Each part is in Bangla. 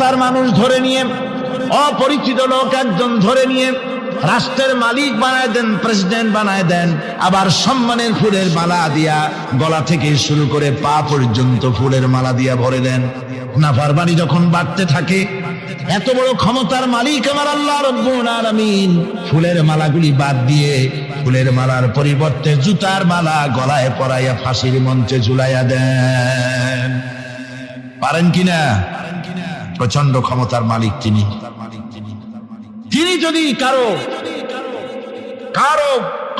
ক্ষমতার মানুষ ধরে নিয়ে, অপরিচিত লোক একজন ধরে নিয়ে রাষ্ট্রের মালিক বানায় দেন, প্রেসিডেন্ট বানায় দেন, আবার সম্মানের ফুলের মালা দিয়া গলা থেকে শুরু করে পা পর্যন্ত ফুলের মালা দিয়া ভরে দেন। নাফরমানি যখন বাড়তে থাকে, এত বড় ক্ষমতার মালিক আমার আল্লাহ রাব্বুল আলামিন ফুলের মালাগুলি বাদ দিয়ে ফুলের মালার পরিবর্তে জুতার মালা গলায় পরাইয়া ফাঁসির মঞ্চে ঝুলাইয়া দেন। পারেন কিনা? প্রচন্ড ক্ষমতার মালিক তিনি। তিনি যদি কারো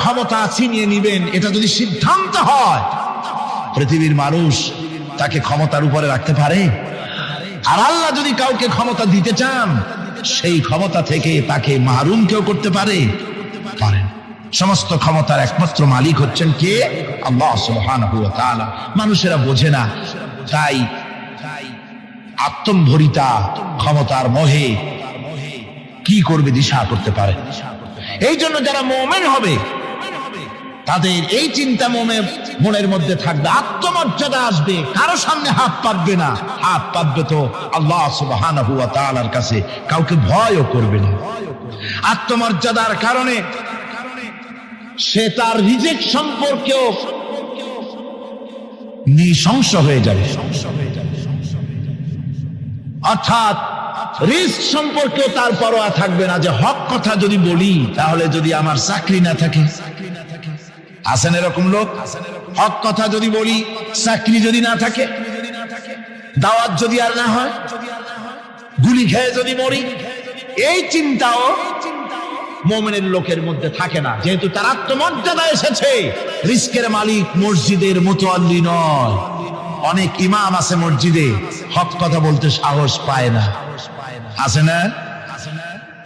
ক্ষমতা ছিনিয়ে নিবেন, এটা যদি সিদ্ধান্ত হয়, পৃথিবীর মানুষ তাকে ক্ষমতার উপরে রাখতে পারে? আর আল্লাহ যদি কাউকে ক্ষমতা দিতে চান, সেই ক্ষমতা থেকে তাকে মাহরুম কেউ করতে পারে? পারেন। সমস্ত ক্ষমতার একমাত্র মালিক হচ্ছেন কে? আল্লাহ সুবহানাহু ওয়া তাআলা। মানুষেরা বোঝে না, তাই আত্মম্ভরিতা ক্ষমতার মোহে কি করবে দিশা করতে পারে। এই জন্য যারা মুমিন হবে তাদের এই চিন্তা মনের মধ্যে থাকবে, আত্মমর্যাদা আসবে, কারো সামনে হাত পাতবে না, হাত পাতবে তো আল্লাহ সুবহানাহু ওয়া তাআলার কাছে, কাউকে ভয়ও করবে না। আত্মমর্যাদার কারণে সে তার রিজিক সম্পর্কেও নৃশংস হয়ে যাবে, অর্থাৎ রিস্ক সম্পর্কেও তার পরোয়া থাকবে না, যে হক কথা যদি বলি তাহলে যদি আমার চাকরি না থাকে। আছেন এরকম লোক? হক কথা যদি বলি, চাকরি যদি না থাকে, দাওয়াত যদি আর না হয়, গুলি খেয়ে যদি মরি, এই চিন্তাও মুমিনের লোকের মধ্যে থাকে না, যেহেতু তার আত্মমর্যাদা এসেছে। রিস্কের মালিক মসজিদের মুতাল্লি নয়। অনেক ইমাম আছে মসজিদে, হক কথা বলতে সাহস পায় না। আছে না?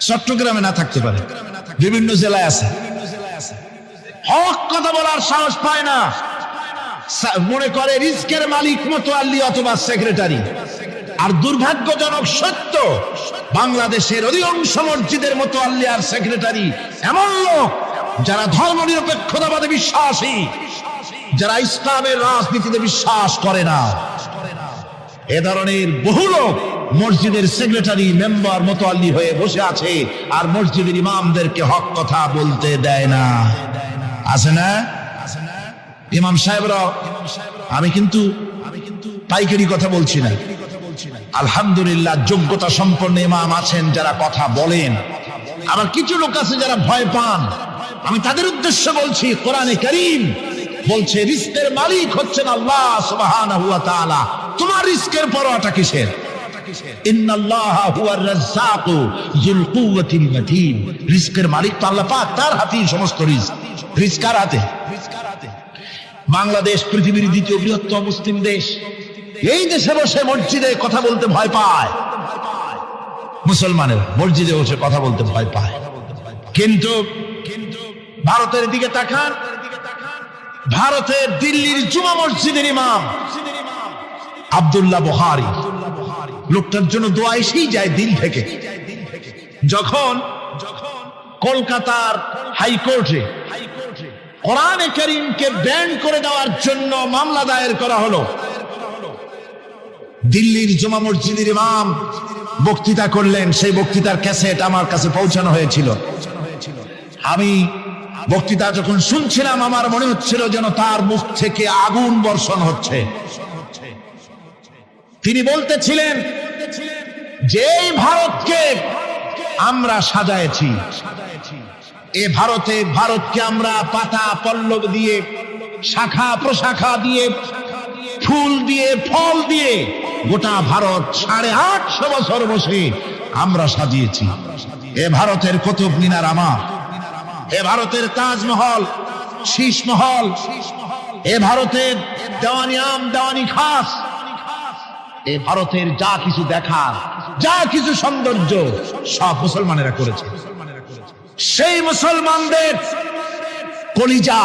চট্টগ্রামে না থাকতে পারে, বিভিন্ন জেলায় আছে, হক কথা বলার সাহস পায় না। মনে করে রিস্কের মালিক মুতাল্লি অথবা সেক্রেটারি। আর দুর্ভাগ্যজনক সত্য, বাংলাদেশের অধিকাংশ মসজিদের মুতাল্লি আর সেক্রেটারি এমন লোক যারা ধর্ম নিরপেক্ষতাবাদে বিশ্বাসী, যারা ইসলামের রাজনীতিতে বিশ্বাস করে না। এ ধরনের বহু লোক মসজিদের সেক্রেটারি, মেম্বার, মুতাল্লি হয়ে বসে আছে, আর মসজিদের ইমামদেরকে হক কথা বলতে দেয় না। আছে না? ইমাম সাহেবরা, আমি কিন্তু পাইকারি কথা বলছি না, আলহামদুলিল্লাহ যোগ্যতা সম্পন্ন ইমাম আছেন যারা কথা বলেন। আবার কিছু লোক আছে যারা ভয় পান, আমি তাদের উদ্দেশ্যে বলছি, কোরআনে কারীম বলছে রিস্কের মালিক হচ্ছেন আল্লাহ সুবহানাহু ওয়া তাআলা। তোমার রিস্কের পরোয়াটা কিসের? ইন্নাল্লাহা হুয়ার রাজ্জাকু যুল কুওয়াতিল মাতিন। রিস্কের মালিক তো আল্লাহ পাক, তার হাতেই সমস্ত রিস্ক। রিস্ক কার হাতে? বাংলাদেশ পৃথিবীর দ্বিতীয় বৃহত্তম মুসলিম দেশ। এই দেশে বসে মসজিদে কথা বলতে ভয় পায়, মুসলমানের মসজিদে বসে কথা বলতে ভয় পায়। কিন্তু ভারতের দিকে তাকান, ভারতের দিল্লির জুমা মসজিদের ইমাম আব্দুল্লাহ বুখারী, লোকটার জন্য দোয়া এসেই যায় দিল থেকে। যখন কলকাতার হাইকোর্টে কোরআনে কারীমকে ব্যান করে দেওয়ার জন্য মামলা দায়ের করা হলো, দিল্লির জুমা মসজিদের ইমাম বক্তৃতা করলেন। সেই বক্তৃতার ক্যাসেট আমার কাছে পৌঁছানো হয়েছিল। আমি বক্তৃতা যখন শুনছিলাম, আমার মনে হচ্ছিল যেন তার মুখ থেকে আগুন বর্ষণ হচ্ছে। তিনি বলতেছিলেন যে এই ভারতকে আমরা সাজাইছি, এ ভারতকে আমরা পাতা পল্লব দিয়ে, শাখা প্রশাখা দিয়ে, ফুল দিয়ে, ফল দিয়ে গোটা ভারত 850 বছর বসে আমরা সাজিয়েছি। এ ভারতের কুতুব মিনার আমার, এ ভারতের তাজমহল, শীষমহল, এ ভারতের দেওয়ানি আম, দেওয়ানি খাস, এ ভারতের যা কিছু দেখার, যা কিছু সৌন্দর্য সব মুসলমানেরা করেছে। সেই মুসলমানদের কলিজা,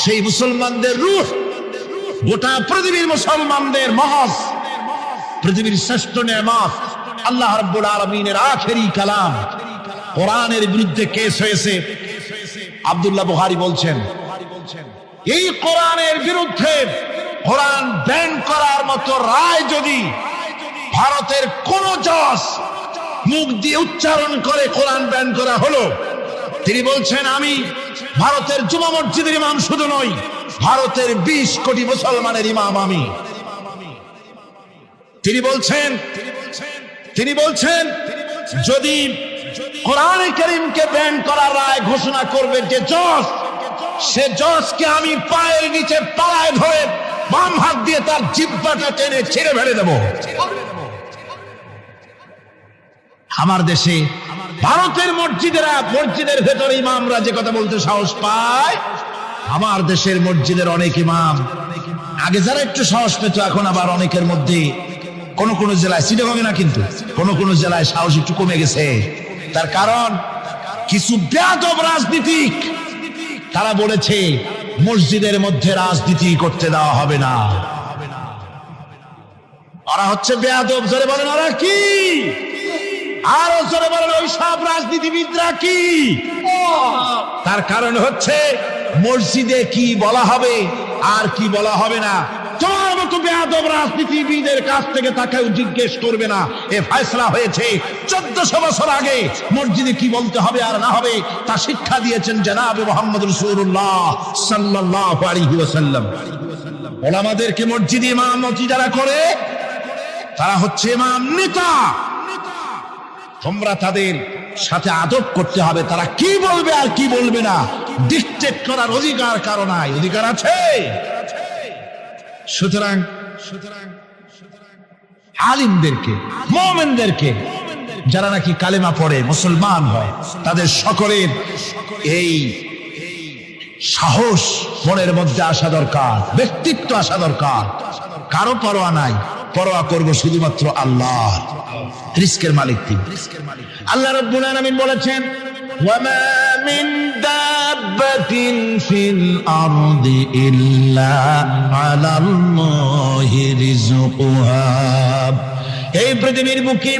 সেই মুসলমানদের রূহ, গোটা পৃথিবীর মুসলমানদের মহৎ, পৃথিবীর শ্রেষ্ঠ নেয়ামত আল্লাহ রাব্বুল আলামিনের আখেরি কালাম কোরআনের বিরুদ্ধে কেস হয়েছে। আব্দুল্লাহ বুখারী বলছেন, এই কোরআনের বিরুদ্ধে কোরআন ব্যান করার মতো রায় যদি ভারতের কোন জজ জজ মুখ দিয়ে উচ্চারণ করে কোরআন ব্যান করা হলো, তিনি বলছেন আমি ভারতের জুমা মসজিদের ইমাম শুধু নই, ভারতের 20 কোটি মুসলমানের ইমাম আমি। তিনি বলছেন যদি কোরআনে কারীমকে ব্যান করার রায় ঘোষণা করবে যে জজ, সে জজকে আমি পায়ের নিচে পাড়ায় ধরে বাম হাত দিয়ে তার জিহ্বাটা টেনে ছিঁড়ে ফেলে দেব। আমার দেশে ভারতের মসজিদের ভেতরে ইমামরা যে কথা বলতে সাহস পায়, আমার দেশের মসজিদের অনেক ইমাম আগে যারা একটু সাহস পেত, এখন আবার অনেকের মধ্যে কোন কোন জেলায়, চিটাগং না কিন্তু কোন কোন জেলায় সাহস একটু কমে গেছে। তার কারণ কিছু বেয়াদব রাজনীতিক তারা বলেছে মসজিদের মধ্যে রাজনীতি করতে দেওয়া হবে না। ওরা হচ্ছে বেয়াদব। জোরে বলেন ওরা কি? আরো জোরে বলেন ওই সব রাজনীতিবিদরা কি? তার কারণ হচ্ছে মসজিদে কি বলা হবে আর কি বলা হবে না তোমার মতো বেয়াদব রাজনীতিবিদের কাছ থেকে তাকে জিজ্ঞেস করবে না। এ ফয়সালা হয়েছে 1400 বছর আগে। মসজিদে কি বলতে হবে আর না হবে তা শিক্ষা দিয়েছেন জনাবে মুহাম্মদ রাসূলুল্লাহ সাল্লাল্লাহু আলাইহি ওয়াসাল্লাম। ওলামাদেরকে মসজিদে ইমামতি যারা করে তারা হচ্ছে ইমাম নেতা। তোমরা তাদের সাথে আদব করতে হবে, তারা কি বলবে আর কি বলবে না ডিকটেট করার অধিকার কারো নাই। অধিকার আছে। সুতরাং আলিমদেরকে, মুমিনদেরকে, যারা নাকি কালেমা পড়ে মুসলমান হয়, তাদের সকলের এই সাহস মনের মধ্যে আসা দরকার, ব্যক্তিত্ব আসা দরকার। কারো পরোয়া নাই, পরোয়া করব শুধুমাত্র আল্লাহ। রিস্কের মালিক তিনি। আল্লাহ রাব্বুল আলামিন বলেছেন ওয়ামা মিন দাব্বাতিন ফিল আরদি ইল্লা আলাল্লাহি রিজকুহা। এই পৃথিবীর বুকে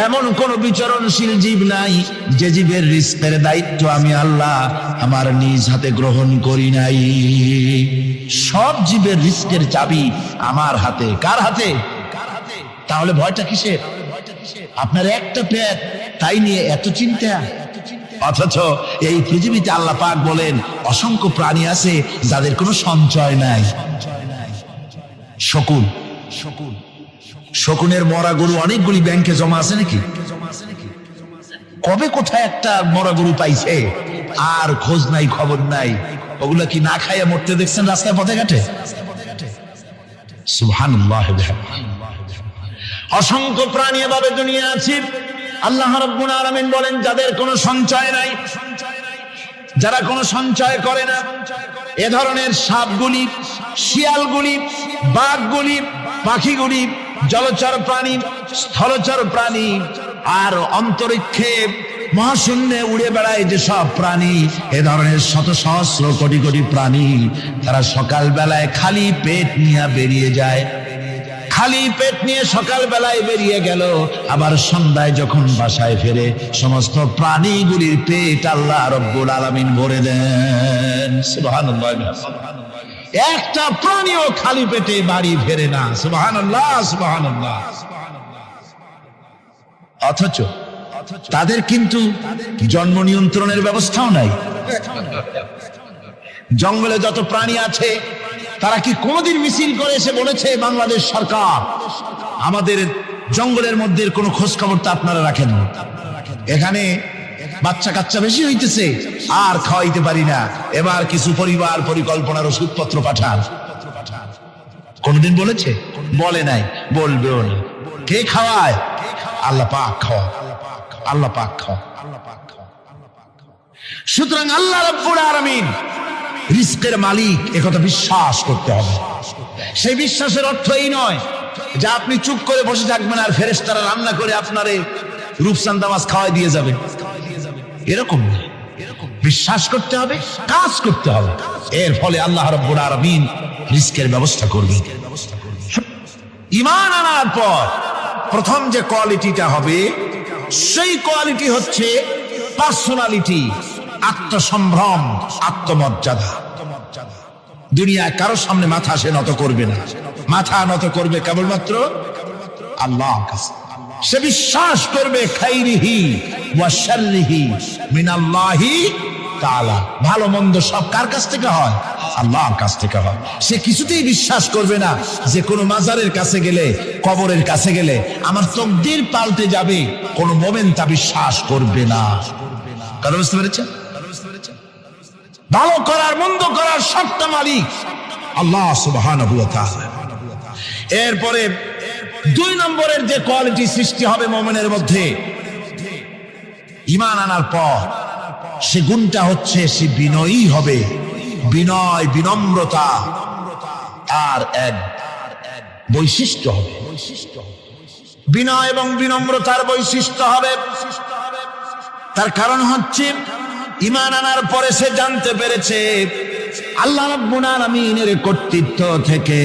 এমন কোন বিচরণশীল জীব নাই যে জীবের রিস্কের দায়িত্ব আমি আল্লাহ আমার নিজ হাতে গ্রহণ করি নাই। সব জীবের রিস্কের চাবি আমার হাতে। কার হাতে? তাহলে ভয়টা কিসের? আপনার একটা পেট, তাই নিয়ে এত চিন্তা। অথচ এই পৃথিবীতে আল্লাহ পাক বলেন অসংখ্য প্রাণী আছে যাদের কোনো সঞ্চয় নাই। শকুনের মরা গরু অনেকগুলি ব্যাংকে জমা আছে নাকি? কবে কোথায় একটা মরা গরু পাইছে আর খোঁজ নাই, খবর নাই। ওগুলা কি না খাইয়া মরতে দেখছেন রাস্তায় পথে ঘাটে? সুবহানাল্লাহ। অসংখ্য প্রাণী এভাবে দুনিয়া আছে। আল্লাহ রাব্বুল আলামিন বলেন যাদের কোনো সঞ্চয় নাই, যারা কোনো সঞ্চয় করে না, এ ধরনের সাপগুলি, শিয়ালগুলি, বাঘগুলি, পাখিগুলি, জলচর প্রাণী, স্থলচর প্রাণী আর অন্তরিক্ষে মহাশূন্যে উড়ে বেড়ায় যে সব প্রাণী, এ ধরনের শত সহস্র কোটি কোটি প্রাণী, তারা সকাল বেলায় খালি পেট নিয়ে বেরিয়ে যায়। খালি পেট নিয়ে সকাল বেলায় বেরিয়ে গেল, আবার সন্ধ্যায় যখন বাসায় ফেরে সমস্ত প্রাণীগুলির পেট আল্লাহ রাব্বুল আলামিন ভরে দেন। সুবহানাল্লাহ। একটা প্রাণীও খালি পেটে বাড়ি ফেরে না। সুবহানাল্লাহ, সুবহানাল্লাহ। অথচ তাদের কিন্তু জন্ম নিয়ন্ত্রণের ব্যবস্থাও নাই। জঙ্গলে যত প্রাণী আছে তারা কি কোনদিন মিছিল করে এসে বলেছে বাংলাদেশ সরকার আমাদের জঙ্গলের মধ্যে কোনো খোঁজ খবর তা আপনারা রাখেন? এখানে বাচ্চা কাচ্চা বেশি হইতেছে আর খাওয়াইতে পারি না, এবার কিছু পরিবার পরিকল্পনার ওষুধপত্র পাঠান। কোনদিন বলেছে? বলে নাই, বলবেও না। কে খাওয়ায়? আল্লাহ পাক খাওয়া। আল্লাহ পাক খাওয়া। সুতরাং আল্লাহ রাব্বুল আলামিন রিস্কের মালিক, একথা বিশ্বাস করতে হবে। সেই বিশ্বাসের অর্থ এই নয় যে আপনি চুপ করে বসে থাকবেন আর ফেরেশতারা রান্না করে আপনারে রূপচাঁদা মাছ খাওয়াই দিয়ে যাবে, এরকম না। বিশ্বাস করতে হবে, কাজ করতে হবে। এর ফলে আল্লাহ রাব্বুল আলামিন রিস্কের ব্যবস্থা করবেন। ঈমান আনার পর প্রথম যে কোয়ালিটিটা হবে সেই কোয়ালিটি হচ্ছে পার্সোনালিটি, আত্মসম্ভ্রম, আত্মমর্যাদা। দুনিয়ায় কারোর সামনে মাথা সে নত করবে না। মাথা নত করবে কেবলমাত্র আল্লাহর কাছে। সে বিশ্বাস করবে খাইরিহি ওয়া শাররিহি মিনাল্লাহি তাআলা, ভালো মন্দ সব কার কাছ থেকে হয়? আল্লাহর কাছ থেকে হয়। সে কিছুতেই বিশ্বাস করবে না যে কোনো মাজারের কাছে গেলে, কবরের কাছে গেলে আমার তকদির পাল্টে যাবে। কোন মুমিন তা বিশ্বাস করবে না। কথা বুঝতে পেরেছেন? ভালো করার মন্দ করার সবটা মালিক আল্লাহ সুবহানাহু ওয়া তাআলা। এরপরে 2 নম্বরের যে কোয়ালিটি সৃষ্টি হবে মুমিনের মধ্যে ঈমান আনার পর, সে গুণটা হচ্ছে সে বিনয়ী হবে। বিনয়, বিনম্রতা আর এক বৈশিষ্ট্য হবে। বিনয় এবং বিনম্রতার বৈশিষ্ট্য হবে। তার কারণ হচ্ছে ঈমান আনার পরে সে জানতে পেরেছে আল্লাহ রাব্বুল আলামিনের কর্তৃত্ব থেকে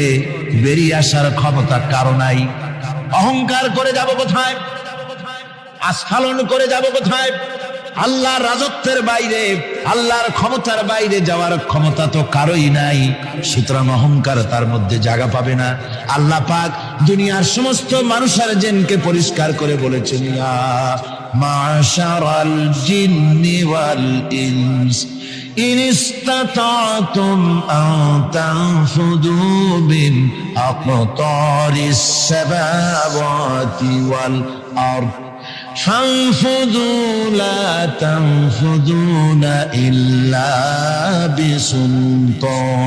বেরিয়ে আসার ক্ষমতা কারো নাই। অহংকার করে যাব কোথায়? আস্ফালন করে যাব কোথায়? আল্লাহর রাজত্বের বাইরে, আল্লাহর ক্ষমতার বাইরে যাওয়ার ক্ষমতা তো কারোই নাই। সুতরাং অহংকার তার মধ্যে জায়গা পাবে না। আল্লাহ পাক দুনিয়ার সমস্ত মানুষের জিনকে পরিষ্কার করে বলেছেন, ইয়া মাশারাল জিন্নি ওয়াল ইনস ইন ইসতাতাতুম আন তানফুদু মিন আকতারিস সামাওয়াতি ওয়াল আরদ فانفذوا لا تنفذون إلا بسلطان।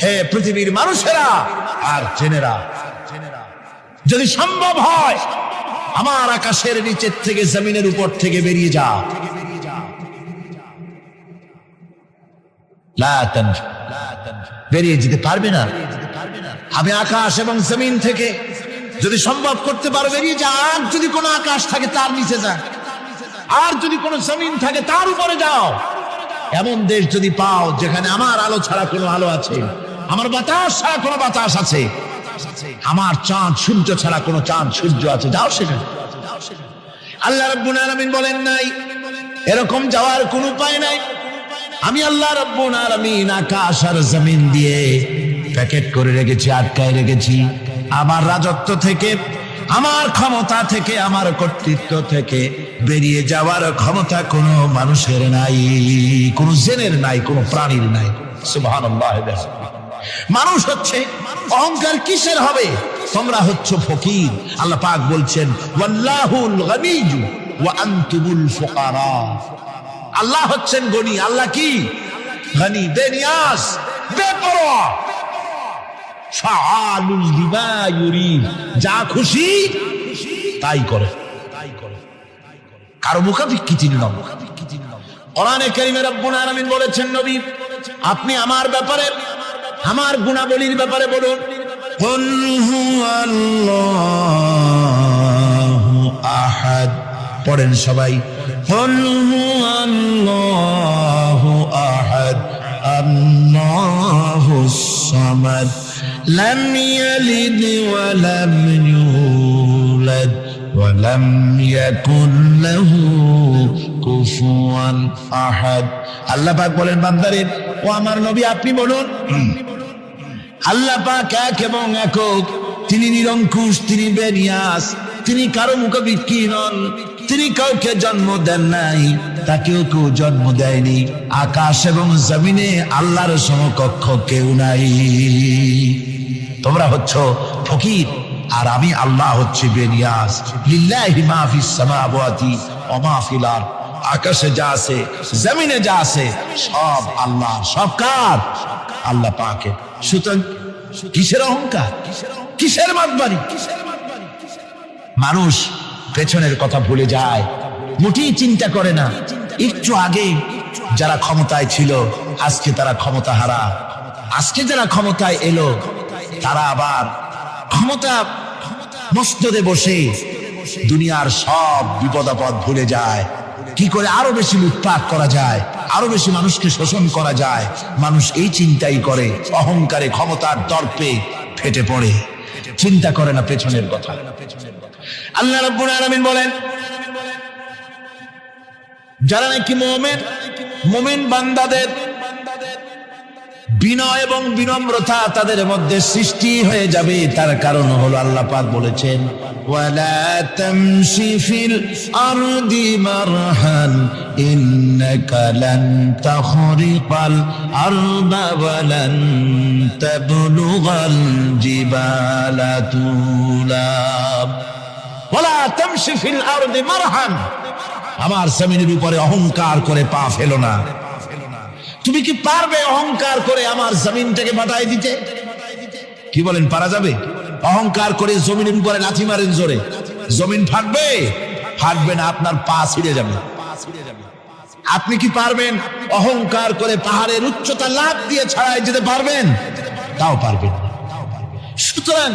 হে পৃথিবীর মানুষেরা আর জেনেরা, যদি সম্ভব হয় আমার আকাশের নিচের থেকে, জমিনের উপর থেকে বেরিয়ে যা। বেরিয়ে যেতে পারবে না। আমি আকাশ এবং জমিন থেকে যদি সম্ভব করতে পারো বেরিয়ে যা। আর যদি কোনো আকাশ থাকে তার নিচে যা, আর যদি কোনো জমিন থাকে তার উপরে যাও। এমন দেশ যদি পাও যেখানে আমার আলো ছাড়া কোনো আলো আছে, আমার বাতাস ছাড়া কোনো বাতাস আছে, আমার চাঁদ সূর্য ছাড়া কোনো চাঁদ সূর্য আছে, যাও সেখানে। আল্লাহ রাব্বুল আলামিন বলেন নাই এরকম যাওয়ার কোনো উপায় নাই। আমি আল্লাহ রাব্বুল আলামিন আকাশ আর জমিন দিয়ে প্যাকেট করে রেখেছি, আটকায় রেখেছি। আমার রাজত্ব থেকে, আমার ক্ষমতা থেকে, আমার কর্তৃত্ব থেকে বেরিয়ে যাওয়ার ক্ষমতা কোনো মানুষের নাই, কোনো জেনের নাই, কোনো প্রাণীর নাই। সুবহানাল্লাহ। মানুষ হচ্ছে অহংকার কিসের হবে? তোমরা হচ্ছ ফকির। আল্লাহ পাক বলছেন ওয়াল্লাহুল গনিয়্যু ওয়া আনতুমুল ফুকারা। আল্লাহ হচ্ছেন গনি। আল্লাহ কি? গনি, বেনিয়াজ, বেপরোয়া। ফাআলুল লিমা ইউরিদ, যা খুশি তাই করে। কারো মুখাপেক্ষী নন। কোরআনে কারীমে রব্বুল আলামিন বলেছেন, নবী আপনি আমার ব্যাপারে, আমার গুণাবলীর ব্যাপারে বলুন। কুল হুয়াল্লাহু আহাদ। পড়েন সবাই। কুল হুয়াল্লাহু আহাদ আল্লাহুস সামাদ লাম ইয়ালিদ ওয়া লাম ইউলাদ ওয়া লাম ইয়াকুল লাহু কুফুয়ান আহাদ। আল্লাহ পাক বলেন, বান্দারে ও আমার নবী আপনি বলুন, আল্লাহ পাক এক এবং একক, তিনি নিরঙ্কুশ, তিনি বেনিয়াস, তিনি কারো মুখাপেক্ষী নন, তিনি কাউকে জন্ম দেন নাই, তাকেও কেউ জন্ম দেয়নি। আকাশ এবং জমিনে আল্লাহর সমকক্ষ কেউ নাই। তোমরা হচ্ছ ফকির আর আমি আল্লাহ হচ্ছে বেনিয়াস। লিল্লাহি মা ফিস সামাওয়াতি ওয়া মা ফিল আরদ। আকাশে যা আছে, জমিনে যা আছে, সব আল্লাহ। সব কার? আল্লাহ পাকের। সুতরাং কিসের অহংকার, কিসের মাতবাড়ি? মানুষ পেছনের কথা ভুলে যায়, মোটেই চিন্তা করে না। একটু আগে যারা ক্ষমতায় ছিল আজকে তারা ক্ষমতা হারা। আজকে যারা ক্ষমতায় এলো তারা আবার ক্ষমতা মস্তদে বসে দুনিয়ার সব বিপদ আপদ ভুলে যায়। কি করে আরো বেশি লুটপাট করা যায়, আরো বেশি মানুষকে শোষণ করা যায়, মানুষ এই চিন্তাই করে। অহংকারে, ক্ষমতার দর্পে ফেটে পড়ে, চিন্তা করে না পেছনের কথা। আল্লাহ রাব্বুল আলামিন বলেন, যারা নাকি মুমিন, মুমিন বান্দাদের বিনয় এবং বিনম্রতা তাদের মধ্যে সৃষ্টি হয়ে যাবে। তার কারণ হলো আল্লাহ পাক বলেছেন, ওয়ালা তামশি ফিল আরদি মারহান ইন্নাকা লান তাখরিকাল আরদা ওয়া লান তাবলুগাল জিবালা তুলা। ওয়ালা তামশি ফিল আরদি মারহান, আমার জমিনের উপরে অহংকার করে পা ফেলো না। তুমি কি পারবে অহংকার করে আমার জমিনটাকে বাটাই দিতে? কি বলেন, পারা যাবে? অহংকার করে জমিনের উপরে লাথি মারেন জোরে, জমিন ফাটবে? ফাটবে না, আপনার পা ছিঁড়ে যাবে। আপনি কি পারবেন অহংকার করে পাহাড়ের উচ্চতা লাফ দিয়ে ছাড়াই যেতে পারবেন? তাও পারবেন না। সুতরাং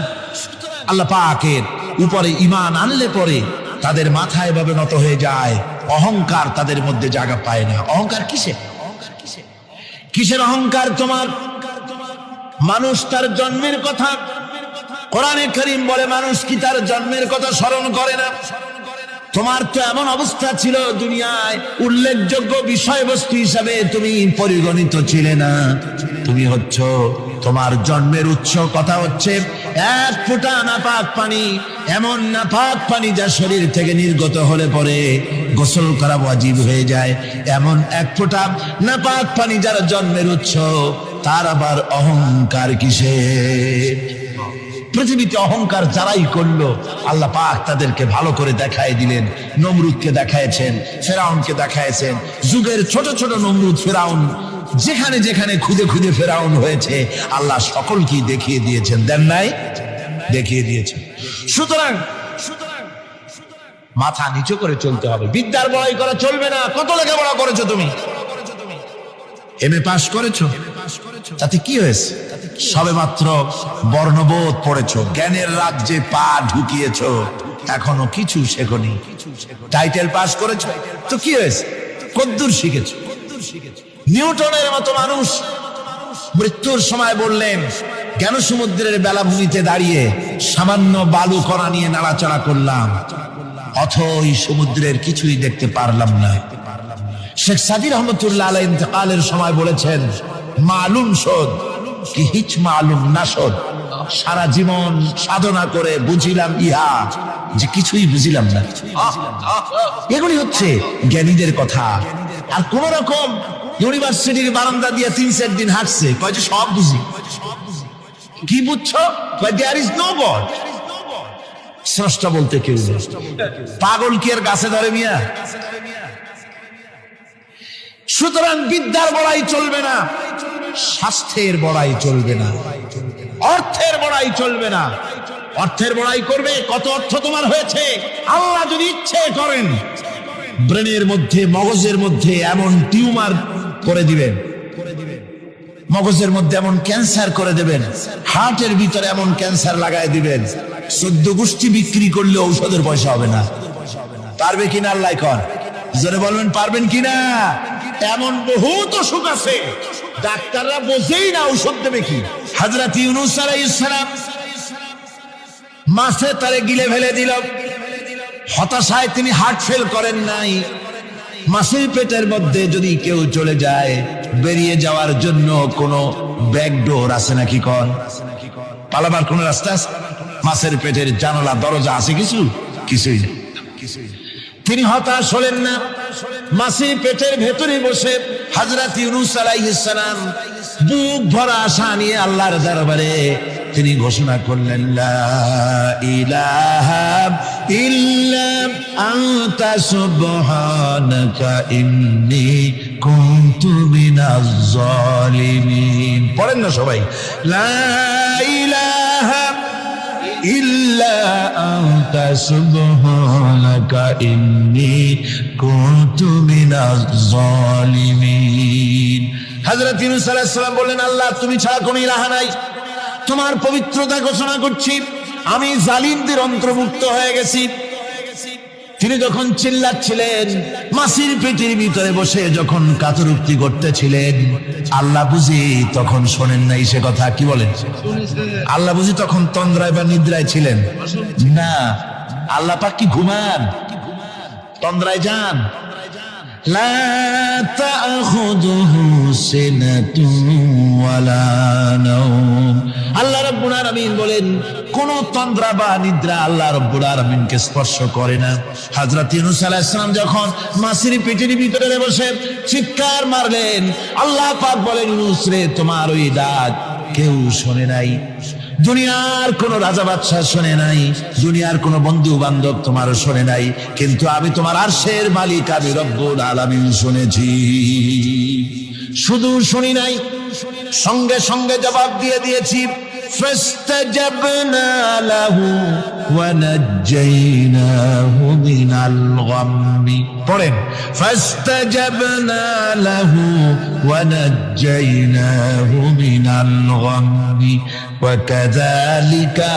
আল্লাহ পাকের উপরে ঈমান আনলে পরে তাদের মাথা এভাবে নত হয়ে যায়, অহংকার তাদের মধ্যে জায়গা পায় না। অহংকার কিসের? কিসের অহংকার তোমার? মানুষ তার জন্মের কথা, কোরআনে কারীম বলে মানুষ কি তার জন্মের কথা স্মরণ করে না? তোমার তো এমন অবস্থা ছিল, দুনিয়ায় উল্লেখযোগ্য বিষয়বস্তু হিসাবে তুমি পরিগণিত ছিলে না। তুমি হচ্ছ, তোমার জন্মের উৎস কথা হচ্ছে এক ফোঁটা নাপাক পানি, এমন নাপাক পানি যা শরীর থেকে নির্গত হলে পরে গোসল করা ওয়াজিব হয়ে যায়। এমন এক ফোঁটা নাপাক পানি যার জন্মের উৎস, তার আবার অহংকার কিসের? পৃথিবীতে অহংকার যারাই করলো আল্লাহ পাক তাদেরকে ভালো করে দেখায় দিলেন। নমরুদকে দেখায়ছেন, ফেরাউনকে দেখায়ছেন, যুগের ছোট ছোট নমরুদ ফেরাউন যেখানে যেখানে খুদে খুদে ফেরাউন হয়েছে আল্লাহ সকলকেই দেখিয়ে দিয়েছেন, দেন নাই? দেখিয়ে দিয়েছেন। সুতরাং মাথা নিচু করে চলতে হবে, বিদ্যার বড়াই করা চলবে না। কত লেখাপড়া করেছো তুমি? এমএ পাস করেছো, তাতে কি হয়েছে? সবে মাত্র বর্ণবোধ পড়েছো, জ্ঞানের রাজ্যে পা ঢুকিয়েছো, এখনো কিছু শেখনি। টাইটেল পাস করেছো, তো কি হয়েছে? কদ্দুর শিখেছো? নিউটনের মতো মানুষ মৃত্যুর সময় বললেন, জ্ঞান সমুদ্রের বেলাভূমিতে দাঁড়িয়ে সামান্য বালু কণা নিয়ে নাড়াচাড়া করলাম, অথই সমুদ্রের কিছুই দেখতে পারলাম না। শেখ সাদি রহমতুল্লাহ আলাইহি ইন্তেকালের সময় বলেছেন, মালুম শোধ কি হিচ মালুম না শোধ, সারা জীবন সাধনা করে বুঝিলাম ইহা যে কিছুই বুঝিলাম না। এগুলি হচ্ছে জ্ঞানীদের কথা। আর কোন রকম ইউনিভার্সিটির বারান্দা দিয়ে 3-4 দিন হাঁটছে, কয় যে সব বুঝি। কি বুঝছো? There is no God. স্রষ্টা বলতে কেউ নেই। পাগল কি আর গাছে ধরে মিয়া? সুতরাং বিদ্যার বড়াই চলবে না, স্বাস্থ্যের বড়াই চলবে না, অর্থের বড়াই চলবে না। অর্থের বড়াই করবে, কত অর্থ তোমার হয়েছে? আল্লাহ যদি ইচ্ছে করেন ব্রেনের মধ্যে, মগজের মধ্যে এমন টিউমার করে দিবেন, মগজের মধ্যে এমন ক্যান্সার করে দেবেন, হার্টের ভিতরে এমন ক্যান্সার লাগাই দিবেন, 14 গোষ্ঠী বিক্রি করলে ঔষধের পয়সা হবে না। পারবে কিনা আল্লাহ কর? জোরে বলবেন, পারবেন কিনা? এমন বহুত অসুখ আছে ডাক্তাররা বোঝেই না ঔষধ দেবে কি। হযরত ইউনূস আলাইহিস সালাম মাছে তারে গিলে ফেলে দিল, হতাশায় তিনি হার্ট ফেল করেন নাই। মাছের পেটের মধ্যে যদি কেউ চলে যায়, বেরিয়ে যাওয়ার জন্য কোনো ব্যাকডোর আছে নাকি? কোন পালাবার কোন রাস্তা আছে? মাছের পেটের জানালা দরজা আছে কিছু? কিছুই নেই। তিনি হতাশ হলেন না, মাছের পেটের ভেতরে বসে হযরত ইউনূস আলাইহিস সালাম বুক ভরা আশা নিয়ে আল্লাহর দরবারে তিনি ঘোষণা করলেন, লা ইলাহা ইল্লা আনতা সুবহানাকা ইন্নী কুনতু মিনাজ জালিমিন। পড়েন না সবাই, লা ইলাহা ইল্লা আনতা সুবহানাকা ইন্নী কুনতু মিনাজ জালিমিন। হযরত ইউনূস আলাইহিস সালাম বললেন, আল্লাহ তুমি ছাড়া কোনো ইলাহ নাই, তোমার পবিত্রতা ঘোষণা করছি, আমি জালিমদের অন্তর্ভুক্ত হয়ে গেছি। তিনি যখন চিল্লাচ্ছিলেন, মাছির পেটের ভিতরে বসে যখন কাতরুক্তি করতেছিলেন, আল্লাহ বুঝি তখন শোনেন নাই সে কথা? কি বলেন? আল্লাহ বুঝি তখন তন্দ্রায় বা নিদ্রায় ছিলেন না? আল্লাহ পাক কি ঘুমান? তন্দ্রায় যান? লা তাখুযুহু সিনাতুন ওয়ালা নাওম। আল্লাহ রাব্বুল আলামিন বলেন কোন তন্দ্রা বা নিদ্রা আল্লাহ রাব্বুল আলামিনকে স্পর্শ করে না। হযরত ইউনূস আলাইহিস সালাম যখন মাছের পেটের ভিতরে বসে চিৎকার মারলেন, আল্লাহ পাক বলেন, ইউনূস রে, তোমার ওই ডাক কেউ শোনে নাই, দুনিয়ার কোন রাজা বাদশাহ শোনে নাই, দুনিয়ার কোন বন্ধু বান্ধব তোমারও শোনে নাই, কিন্তু আমি তোমার আরশের মালিক আমি রব্বুল আলামিন শুনেছি। শুধু শুনি নাই, সঙ্গে সঙ্গে জবাব দিয়ে দিয়েছি। ফাস্তাজাবনা লাহু ওয়া নাজ্জাইনাহু মিনাল গাম্মি। পড়েন, ফাস্তাজাবনা লাহু ওয়া নাজ্জাইনাহু মিনাল গাম্মি ওয়া কাযালিকা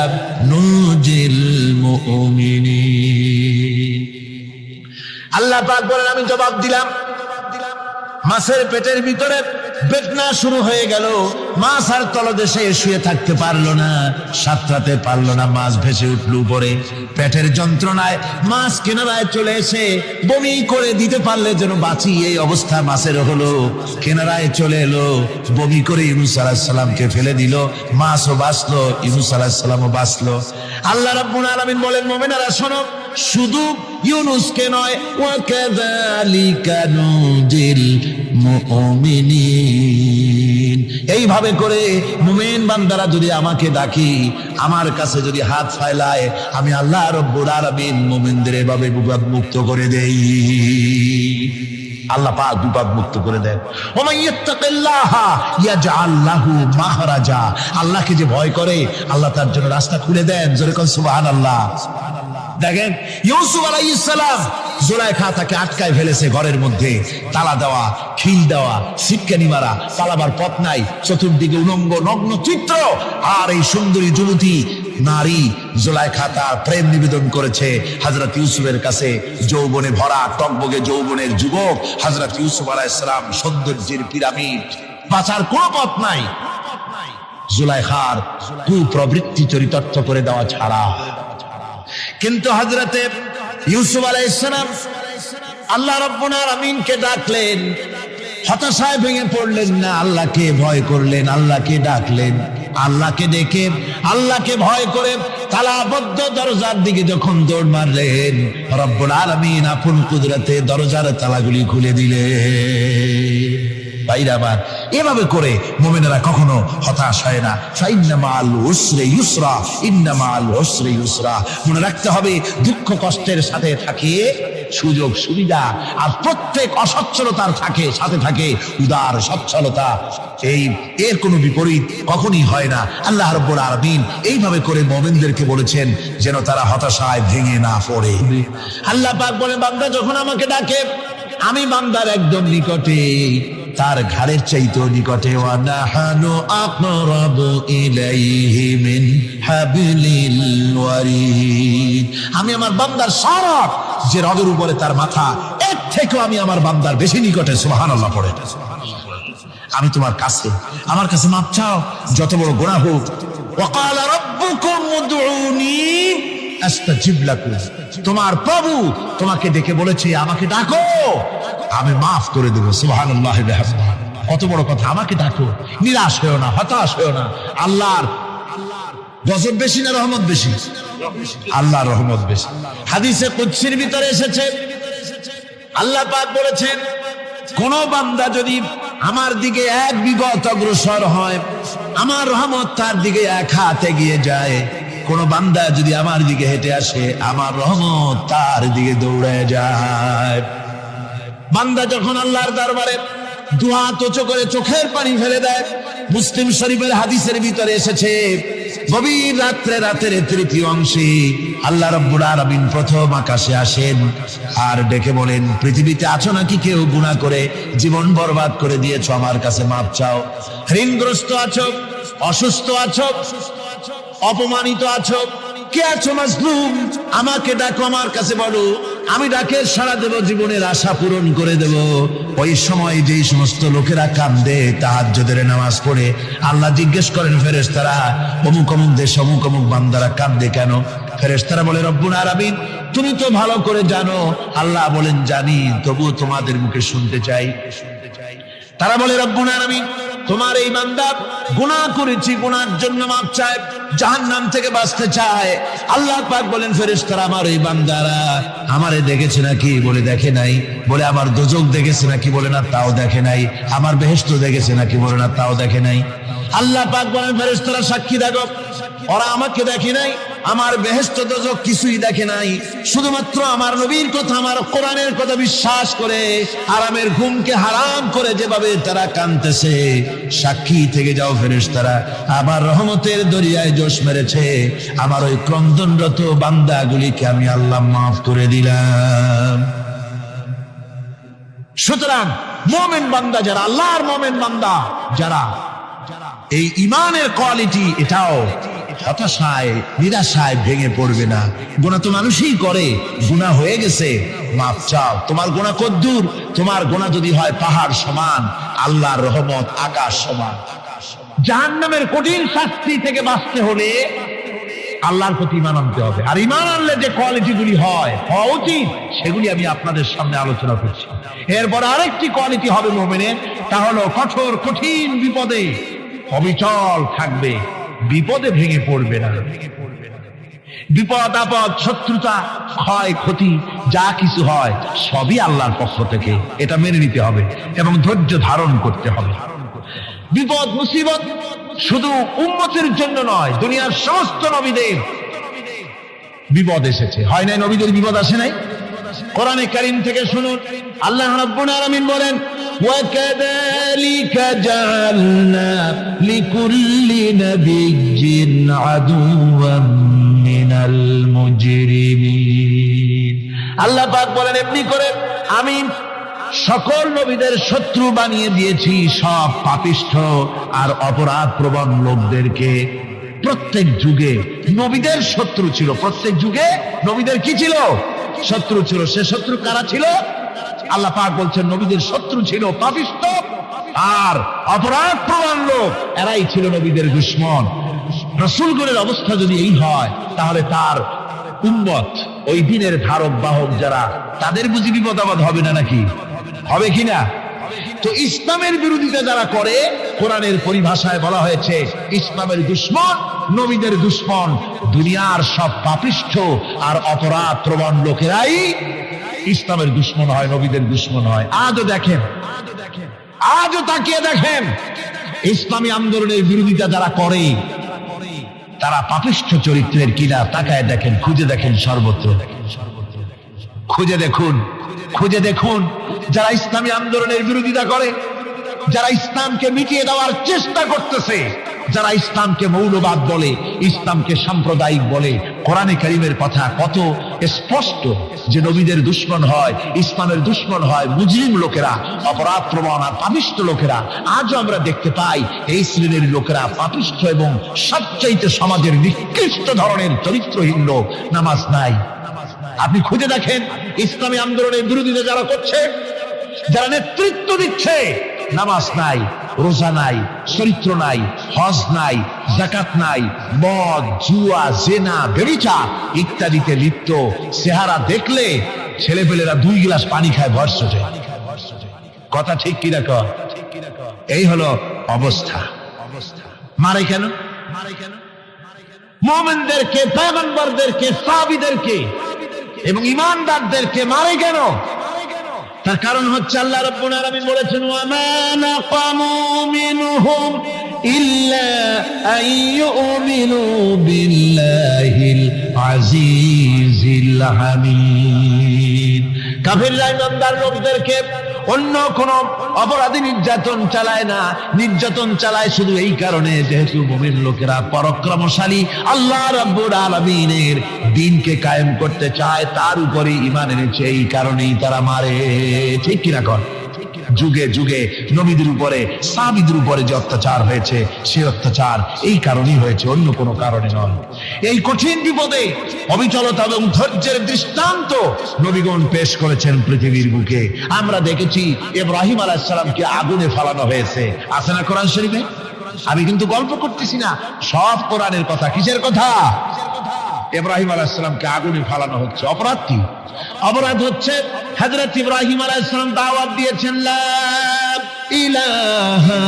নুজিল মুমিনিন। আল্লাহ পাক বলেন, আমি জবাব দিলাম। মাছের পেটের ভিতরে বেদনা শুরু হয়ে গেল, মাছ আর তলদেশে শুয়ে থাকতে পারলো না, সাঁতরাতে পারলো না, মাছ ভেসে উঠল উপরে। পেটের যন্ত্রণায় মাছ কিনারায় চলে এসে বমি করে দিতে পারলে যেন বাঁচি, এই অবস্থা মাছের হলো। কিনারায় চলে এলো, বমি করে ইউনূস আলাইহিস সালামকে ফেলে দিল, মাছও বাঁচলো, ইউনূস আলাইহিস সালামও বাঁচলো। আল্লাহ রাব্বুল আলামিন বলেন, মুমিনেরা শোনো, শুধু ইউনূসকে নয়, ওয়া কাযালিকা নুজিল মুমিনিন। এইভাবে করে মুমিন বান্দারা যদি আমাকে ডাকি, আমার কাছে যদি হাত ফায়লায়, আমি আল্লাহ রাব্বুল আলামিন মুমিনদের এভাবে বিপদ মুক্ত করে দেই। আল্লাহ পাক বিপদ মুক্ত করে দেন। ওয়া মান ইয়াত্তাকিল্লাহা ইয়াজআল লাহু মাখরাজা। আল্লাহকে যে ভয় করে, আল্লাহ তার জন্য রাস্তা খুলে দেন। জোরে কোন সুবহানাল্লাহ। দেখেন, ইউসুফ আলাইহিস সালাম, জুলাইখা তাকে আটকায় ফেলেছে ঘরের মধ্যে, তালা দেওয়া, খিল দেওয়া, সিটকানি মারা, পালাবার পথ নাই, চতুর্দিকে উলঙ্গ নগ্ন চিত্র। আর এই সুন্দরী যুবতী নারী জুলাইখা তার প্রেম নিবেদন করেছে হযরত ইউসুফের কাছে। যৌবনে ভরা টকবগে যৌবনের যুবক হযরত ইউসুফ আলাইহিস সালাম, সৌন্দর্যের পিরামিড, বাঁচার কোনো পথ নাই। জুলাইখার কুপ্রবৃত্তি চরিতার্থ করে দেওয়া ছাড়া। কিন্তু হযরতে ইউসুফ আলাইহিস সালাম আল্লাহ রাব্বুল আলামিনকে ডাকলেন, হতাশায় ভেঙে পড়লেন না, আল্লাহকে ভয় করলেন, আল্লাহকে ডাকলেন। আল্লাহকে ডেকে, আল্লাহকে ভয় করে তালাবদ্ধ দরজার দিকে যখন দৌড় মারলেন, রব্বুল আলামিন আপন কুদরতে দরজার তালাগুলি খুলে দিলেন। ভাইরা আমার, এভাবে করে মুমিনেরা কখনো হতাশ হয় না। ফাইন্না মাআল উসরি ইউসরা, ইন্না মাআল উসরি ইউসরা। মনে রাখতে হবে, দুঃখ কষ্টের সাথে থাকে সুযোগ সুবিধা, আর প্রত্যেক অসচ্ছলতার সাথে থাকে উদার সচ্ছলতা। এর কোনো বিপরীত কখনই হয় না। আল্লাহ রাব্বুল আলামিন এইভাবে করে মুমিনদেরকে বলেছেন যেন তারা হতাশায় ভেঙে না পড়ে। আল্লাহ পাক বলেন, বান্দা যখন আমাকে ডাকে, আমি বান্দার একদম নিকটে, তার ঘাড়ের চাইতেও নিকটে। ওয়া নাহানু আকরাবু ইলাইহি মিন হাবলিল ওয়ারিদ। আমি আমার বান্দার সারাত যে রগের উপরে তার মাথা, এর থেকেও আমি আমার বান্দার বেশি নিকটে। সুবহানাল্লাহ পড়ে। আমি তোমার কাছে, আমার কাছে মাপ চাও, যত বড় গুনাহ হোক। ওয়া ক্বালা রাব্বুকুম উদউনি আস্তাজিব লাকুম। তোমার প্রভু তোমাকে ডেকে বলেছে, আমাকে ডাকো, আমি মাফ করে দেব। সুবহানাল্লাহ। কত বড় কথা, আমাকে ডাকো, নিরাশ হয়েও না, হতাশ হয়েও না। আল্লাহর গজব বেশি না রহমত বেশি? আল্লাহর রহমত বেশি। হাদিসে কুদসির ভিতরে এসেছে, আল্লাহ পাক বলেছেন, কোন বান্দা যদি আমার দিকে এক বিগত অগ্রসর হয়, আমার রহমত তার দিকে এক হাত এগিয়ে যায়। কোন বান্দা যদি আমার দিকে হেঁটে আসে, আমার রহমত তার দিকে দৌড়ে যায়। বান্দা যখন আল্লাহর দরবারে দুহাত উঁচু করে চোখের পানি ফেলে দেয়, মুসলিম শরীফের হাদিসের ভিতরে এসেছে, গভীর রাত্রে, রাতের তৃতীয় অংশে আল্লাহ রাব্বুল আলামিন প্রথম আকাশে আসেন আর ডেকে বলেন, পৃথিবীতে আছো নাকি কেউ গুনাহ করে জীবন বরবাদ করে দিয়েছো, আমার কাছে মাপ চাও। ঋণগ্রস্ত আছো, অসুস্থ আছো, অপমানিত আছো, কে আছো মাজলুম, আমাকে ডাকো, আমার কাছে বলো, আমি ডাকে সাড়া দেব, জীবনের আশা পূরণ করে দেব। ওই সময় যেই সমস্ত লোকেরা কান্দে তাহাজ্জুদের নামাজ পড়ে, আল্লাহ জিজ্ঞেস করেন ফেরেশতারা, অমুক অমুক দেশ অমুক অমুক বান্দারা কান্দে কেন? ফেরেশতারা বলে, রব্বুল আলামিন তুমি তো ভালো করে জানো। আল্লাহ বলেন, জানি, তবুও তোমাদের মুখে শুনতে চাই। তারা বলে, রব্বুল আলামিন তোমার এই বান্দা গুনাহ করেছি, গুনার জন্য মাপ চায়, জাহান্নাম থেকে বাঁচতে চায়। আল্লাহ পাক বলেন ফেরেশতারা আমার এই বান্দারা আমারে দেখেছে নাকি? বলে দেখে নাই। বলে আমার দোজখ দেখেছে নাকি? বলে না তাও দেখে নাই। আমার বেহেশত দেখেছে নাকি? বলে না তাও দেখে নাই। আল্লাহ পাক বলেন ফেরেশতারা সাক্ষী দেখো, ওরা আমাকে দেখে নাই, আমার বেহেশত দোজখ কিছুই দেখে নাই, শুধুমাত্র আমার নবীর কথা, আমার কোরআনের কথা বিশ্বাস করে আরামের ঘুমকে হারাম করে যেভাবে তারা কাঁদতেছে, সাক্ষী থেকে যাও ফেরেশতারা, আমার রহমতের দরিয়ায় জোশ মেরেছে, আমার ওই ক্রন্দনরত বান্দাগুলিকে আমি আল্লাহ মাফ করে দিলাম। সুতরাং মুমিন বান্দা যারা, আল্লাহর মুমিন বান্দা যারা, এই ইমানের কোয়ালিটি, এটাও হতাশায় নিরাশায় ভেঙে পড়বে না। গুনাহ তো মানুষই করে, গুনাহ হয়ে গেছে মাফ চাও। তোমার গুনাহ কদ্দুর? তোমার গুনাহ যদি হয় পাহাড় সমান, আল্লাহর রহমত আকাশ সমান। জাহান্নামের কঠিন শাস্তি থেকে বাঁচতে হলে আল্লাহর প্রতি ঈমান আনতে হবে। আর ঈমান আনলে যে কোয়ালিটি গুলি হওয়া উচিত, সেগুলি আমি আপনাদের সামনে আলোচনা করছি। এরপর আরেকটি কোয়ালিটি হবে মুমিনের, তা হলো কঠোর কঠিন বিপদে অবিচল থাকবে, বিপদে ভেঙে পড়বে না। বিপদ আপদ, শত্রুতা, ক্ষয় ক্ষতি যা কিছু হয় সবই আল্লাহর পক্ষ থেকে, এটা মেনে নিতে হবে এবং ধৈর্য ধারণ করতে হবে। বিপদ মুসিবত শুধু উম্মতের জন্য নয়, দুনিয়ার সমস্ত নবীদের বিপদ এসেছে, হয় নাই? নবীদের বিপদ আসে নাই? কোরআনে কারীম থেকে শুনুন, আল্লাহ রাব্বুল আলামিন বলেন, وَكَذَلِكَ جَعَلْنَا لِكُلِّ نَبِيٍّ عَدُوًّا مِنَ الْمُجْرِمِينَ। আল্লাহ পাক বলেন, এমনি করে আমি সকল নবীদের শত্রু বানিয়ে দিয়েছি সব পাপিষ্ঠ আর অপরাধ প্রবণ লোকদেরকে। প্রত্যেক যুগে নবীদের শত্রু ছিল, প্রত্যেক যুগে নবীদের কি ছিল? শত্রু ছিল। সে শত্রু কারা ছিল? আল্লাহ পাক বলছেন নবীদের শত্রু ছিল পাপিষ্ঠ আর অপরাধ প্রবণ লোক, এরাই ছিল নবীদের দুশমন। রাসূলগণের অবস্থা যদি এই হয়, তাহলে তার উম্মত, ওই দিনের ধারক বাহক যারা, তাদের বুঝি বিপদ আপদ হবে না? নাকি হবে কিনা? তো ইসলামের বিরোধিতা যারা করে, কোরআনের পরিভাষায় বলা হয়েছে ইসলামের দুশমন, নবীদের দুশমন। দুনিয়ার সব পাপিষ্ঠ আর অপরাধ প্রবণ লোকেরাই ইসলামের দুশমন হয়, নবীদের দুশমন হয়। আজও দেখেন, আজও তাকিয়ে দেখেন, ইসলামী আন্দোলনের বিরোধিতা যারা করে তারা পাপিষ্ঠ চরিত্রের কিনা, তাকায় দেখেন, খুঁজে দেখেন, সর্বত্র খুঁজে দেখুন, খুঁজে দেখুন। যারা ইসলামী আন্দোলনের বিরোধিতা করে, যারা ইসলামকে মিটিয়ে দেওয়ার চেষ্টা করতেছে, যারা ইসলামকে মৌলবাদ বলে, ইসলামকে সাম্প্রদায়িক বলে, কোরআনে কারীমের কথা কত স্পষ্ট যে নবীদের দুশমন হয়, ইসলামের দুশমন হয় মুজরিম লোকেরা, অপরাধ প্রবণ আর পাপিষ্ঠ লোকেরা। আজও আমরা দেখতে পাই এই শ্রেণীর লোকেরা পাপিষ্ঠ এবং সবচাইতে সমাজের নিকৃষ্ট ধরনের চরিত্রহীন লোক। নামাজ নাই। আপনি খুঁজে দেখেন ইসলামী আন্দোলনের বিরোধিতা যারা করছে, যারা নেতৃত্ব দিচ্ছে, নামাজ নাই, রোজা নাই, চরিত্র নাই, হজ নাই, যাকাত নাই, মদ, জুয়া, জেনা, ব্যভিচার ইত্যাদিতে লিপ্ত। চেহারা দেখলে ছেলেপেলেরা 2 গ্লাস পানি খায় ভরসে। কথা ঠিক কিনা কর? এই হলো অবস্থা। মারে কেন? মুমিনদেরকে, পয়গম্বরদেরকে, সাহাবীদেরকে এবং ঈমানদারদেরকে মারে কেন? তার কারণ হচ্ছে আল্লাহ রাব্বুল আলামিন বলেছেন, ওয়া মা নাকামু মিনহুম ইল্লা আন ইউমিনু বিল্লাহিল আজিজিল হামিদ। কাফিররা ঈমানদার লোকদেরকে অন্য কোন অপরাধী নির্যাতন চালায় না, নির্যাতন চালায় শুধু এই কারণে যেহেতু মুমিন লোকেরা পরাক্রমশালী, আল্লাহ রাব্বুল আলামিনের দ্বীনকে কায়েম করতে চায়, তার উপরে ঈমান এনেছে, এই কারণেই তারা মারে। ঠিক কিনা কর? যুগে যুগে নবীদের উপরে, সাহাবীদের উপরে যে অত্যাচার হয়েছে, সে অত্যাচার এই কারণেই হয়েছে, অন্য কোনো কারণে নয়। এই কঠিন বিপদে অবিচলতা এবং ধৈর্যের দৃষ্টান্ত নবীগণ পেশ করেছেন পৃথিবীর বুকে। আমরা দেখেছি ইব্রাহিম আলাইহিস সালামকে আগুনে ফেলানো হয়েছে, আছে না কোরআন শরীফে? আমি কিন্তু গল্প করতেছি না, সব কোরআনের কথা। কিসের কথা? ইব্রাহিম আলাইহিস সালামকে আগুনে ফেলানো হচ্ছে। অপরাধ কি? অপরাধ হচ্ছে হযরত ইব্রাহিম আলাইহিস সালাম দাওয়াত দিয়েছেন, লা ইলাহা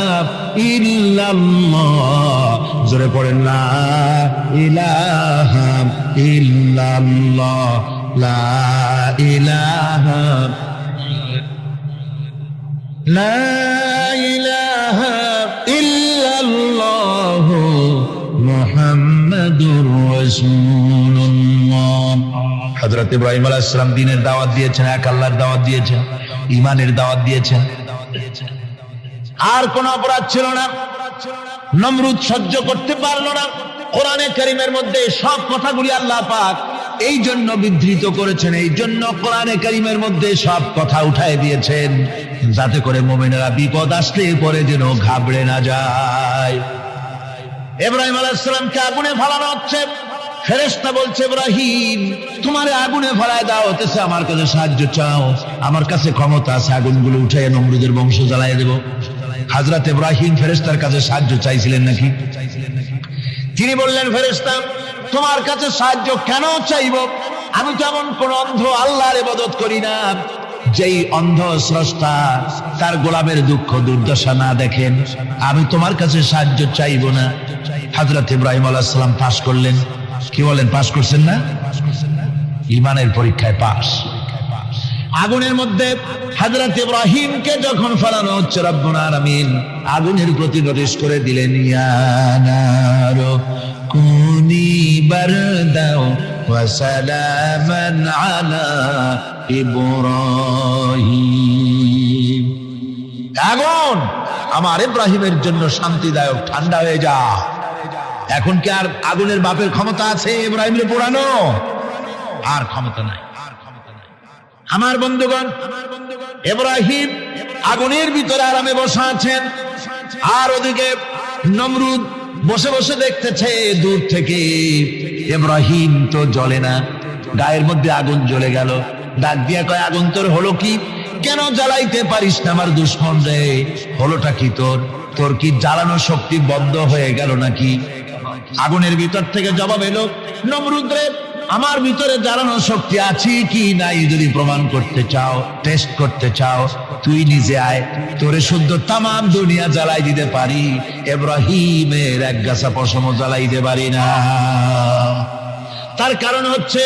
ইল্লাল্লাহ। জোরে পড়েন লা ইলাহা ইল্লাল্লাহ, লা ইলাহা লা ইলাহা ইল্লাল্লাহ মুহাম্মাদুর রাসূলুল্লাহ। হযরত ইব্রাহিম আলাইহিস সালাম দ্বীনের দাওয়াত দিয়েছেন, এক আল্লাহর দাওয়াত দিয়েছেন, ঈমানের দাওয়াত দিয়েছেন। আর কোন অপরাধ ছিল না, নমরুদ সহ্য করতে পারলো না। কোরআনে কারীমের মধ্যে সব কথাগুলি আল্লাহ পাক এই জন্য বিধৃত করেছেন, এই জন্য কোরআনে কারীমের মধ্যে সব কথা উঠায় দিয়েছেন, যাতে করে মুমিনেরা বিপদ আসলে পরে যেন ঘাবড়ে না যায়। ইব্রাহিম আলাইহিস সালামকে আগুনে ফেলানো হচ্ছে, ফেরেশতা বলছে ইব্রাহিম তোমারে আগুনে ফেলায় দেওয়া হতেছে, আমার কাছে সাহায্য চাও, আমার কাছে ক্ষমতা আছে, আগুনগুলো উঠে নমরুদের বংশ জ্বালায় দেব। হযরত ইব্রাহিম ফেরেশতার কাছে সাহায্য চাইছিলেন নাকি? তিনি বললেন ফেরেশতা তোমার কাছে সাহায্য কেন চাইব? আমি তো এমন কোন অন্ধ আল্লাহর ইবাদত করি না যেই অন্ধ স্রষ্টা তার গোলামের দুঃখ দুর্দশা না দেখেন। আমি তোমার কাছে সাহায্য চাইব না। হযরত ইব্রাহিম আলাইহিস সালাম পাস করলেন। কি বলেন, পাস করছেন না? ঈমানের পরীক্ষায় পাস। আগুনের মধ্যে হযরত ইব্রাহিমকে যখন ফেলানো হচ্ছে, রব্বুল আলামিন আগুনের প্রতি নোটিশ করে দিলেন, ইয়া নারু কুনি বারদাও ওয়া সালামান আলা ইব্রাহিম। আগুন আমার ইব্রাহিমের জন্য শান্তিদায়ক, ঠান্ডা হয়ে যা। এখন কি আর আগুনের বাপের ক্ষমতা আছে ইব্রাহিমের পোড়ানো? আর ক্ষমতা নাই। আমার বন্ধুগণ, ইব্রাহিম আগুনের ভিতরে আরামে বসা আছেন, আর ওদিকে নমরুদ বসে বসে দেখতেছে দূর থেকে ইব্রাহিম তো জ্বলে না, গায়ের মধ্যে আগুন জ্বলে গেল। ডাক দিয়া কয়, আগুন তোর হলো কি? কেন জ্বালাইতে পারিস না আমার দুশমন রে? হলোটা কি তোর? তোর কি জ্বালানো শক্তি বন্ধ হয়ে গেল নাকি? আগুনের ভিতর থেকে জবাব এলো, নমরুদ রে আমার ভিতরে জ্বালানো শক্তি আছে কি নাই যদি প্রমাণ করতে চাও, টেস্ট করতে চাও, তুই নিজে আয়, তোরে শুদ্ধ তামাম দুনিয়া জ্বালাই দিতে পারি, ইব্রাহিমের এক গাছা পশমও জ্বালাই দিতে পারি না। তার কারণ হচ্ছে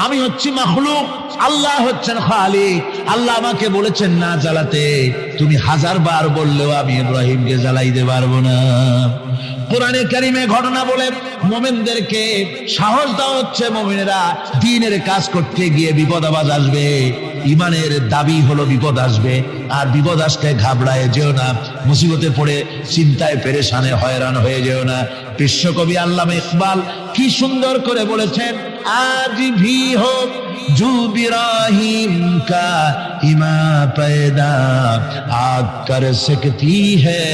আমি হচ্ছি মাখলুক, আল্লাহ হচ্ছেন খালিক। আল্লাহ আমাকে বলেছেন না জ্বালাতে, তুমি 1000 বার বললেও আমি ইব্রাহিমকে জ্বালাইতে পারবো না। কোরআনে কারিমে ঘটনা বলে মুমিনদেরকে সাহস দেওয়া হচ্ছে, মুমিনেরা দ্বীনের কাজ করতে গিয়ে বিপদ আবাজ আসবে, ঈমানের দাবি হলো বিপদ আসবে, আর বিপদ আসলে ঘাবড়ায় যেও না, মুসিবতে পড়ে চিন্তায় পেরেশানে হয়রান হয়ে যেও না। বিশ্বকবি আল্লামা ইকবাল কি সুন্দর করে বলেছেন, আজ ভি হোক জু ইব্রাহিম কা ইমা पैदा आग कर सकती है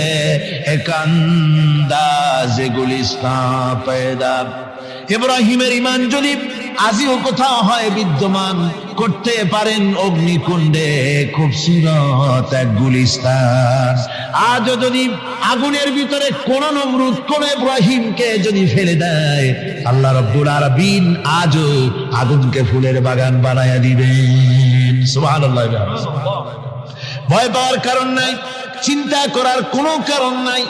एक अंदाज गुलिस्तां पैदा। ইব্রাহিমের ঈমান যদি আজিও কোথাও হয় বিদ্যমান, করতে পারেন অগ্নিকুণ্ডে খুবসুরত এক গুলিস্তান। আজও যদি আগুনের ভিতরে কোন নমরুদ কোন ইব্রাহিমকে যদি ফেলে দেয়, আল্লাহ রাব্বুল আলামিন আজও আগুনকে ফুলের বাগান বানায়া দিবেন। সুবহানাল্লাহ। ভয় পাওয়ার কারণ নাই, চিন্তা করার কোনো কারণ নাই।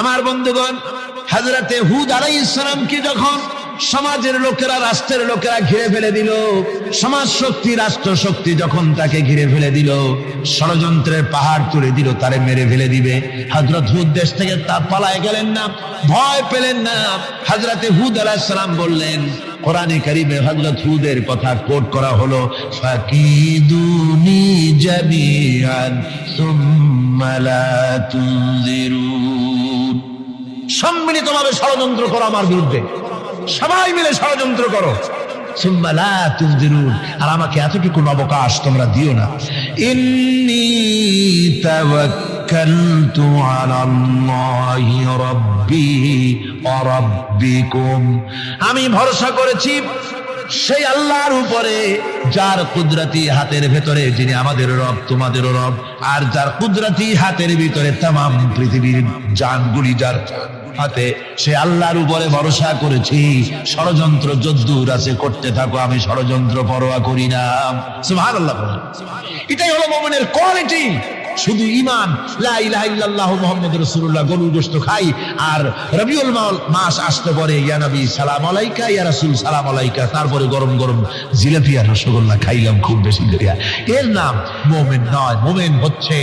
আমার বন্ধুগণ, হযরতে হুদ আলাইহিস সালামকে যখন সমাজের লোকেরা, রাষ্ট্রের লোকেরা ঘিরে ফেলে দিল, সমাজ শক্তি, রাষ্ট্র শক্তি যখন তাকে ঘিরে ফেলে দিল, ষড়যন্ত্রের পাহাড় তুলে দিল, তারে মেরে ফেলে দিবে, হযরত হুদ দেশ থেকে তা পালায় গেলেন না, ভয় পেলেন না। হযরতে হুদ আলাইহিস সালাম বললেন, কোরআনে কারীমে হযরত হুদের কথা কোট করা হলো, ফাকিদুনি জামিআন সুম্মা লা তুনজিরুন। সম্মিলিতভাবে ষড়যন্ত্র করো আমার বিরুদ্ধে, সবাই মিলে ষড়যন্ত্র করো, সুম্মা লা তুনজিরুন, আর আমাকে এতটুকু অবকাশ তোমরা দিও না। ইন্নী তাওয়াক্কালতু আলাল্লাহি রাব্বি ওয়া রাব্বিকুম, আমি ভরসা করেছি সেই আল্লাহর উপরে যার কুদরতি হাতের ভেতরে, যিনি আমাদের রব তোমাদেরও রব, আর যার কুদরতি হাতের ভিতরে তামাম পৃথিবীর জানগুলি যার হাতে, সে আল্লাহর উপরে ভরসা করেছি। ষড়যন্ত্র যদ্দূর আছে করতে থাকো, আমি ষড়যন্ত্র পরোয়া করি না। সুবহানাল্লাহ। এটাই হলো মুমিনের কোয়ালিটি। শুধু ঈমান লা ইলাহা ইল্লাল্লাহ মুহাম্মাদুর রাসূলুল্লাহ গরুর গোশত খাই, আর রবিউল মাস আসতে পরে ইয়া নবী সালাম আলাইকা, ইয়া রাসূল সালাম আলাইকা, তারপরে গরম গরম জিলাপি আর রসগোল্লা খাইলাম খুব বেশি করিয়া, এর নাম মুমিন নয়। মুমিন হচ্ছে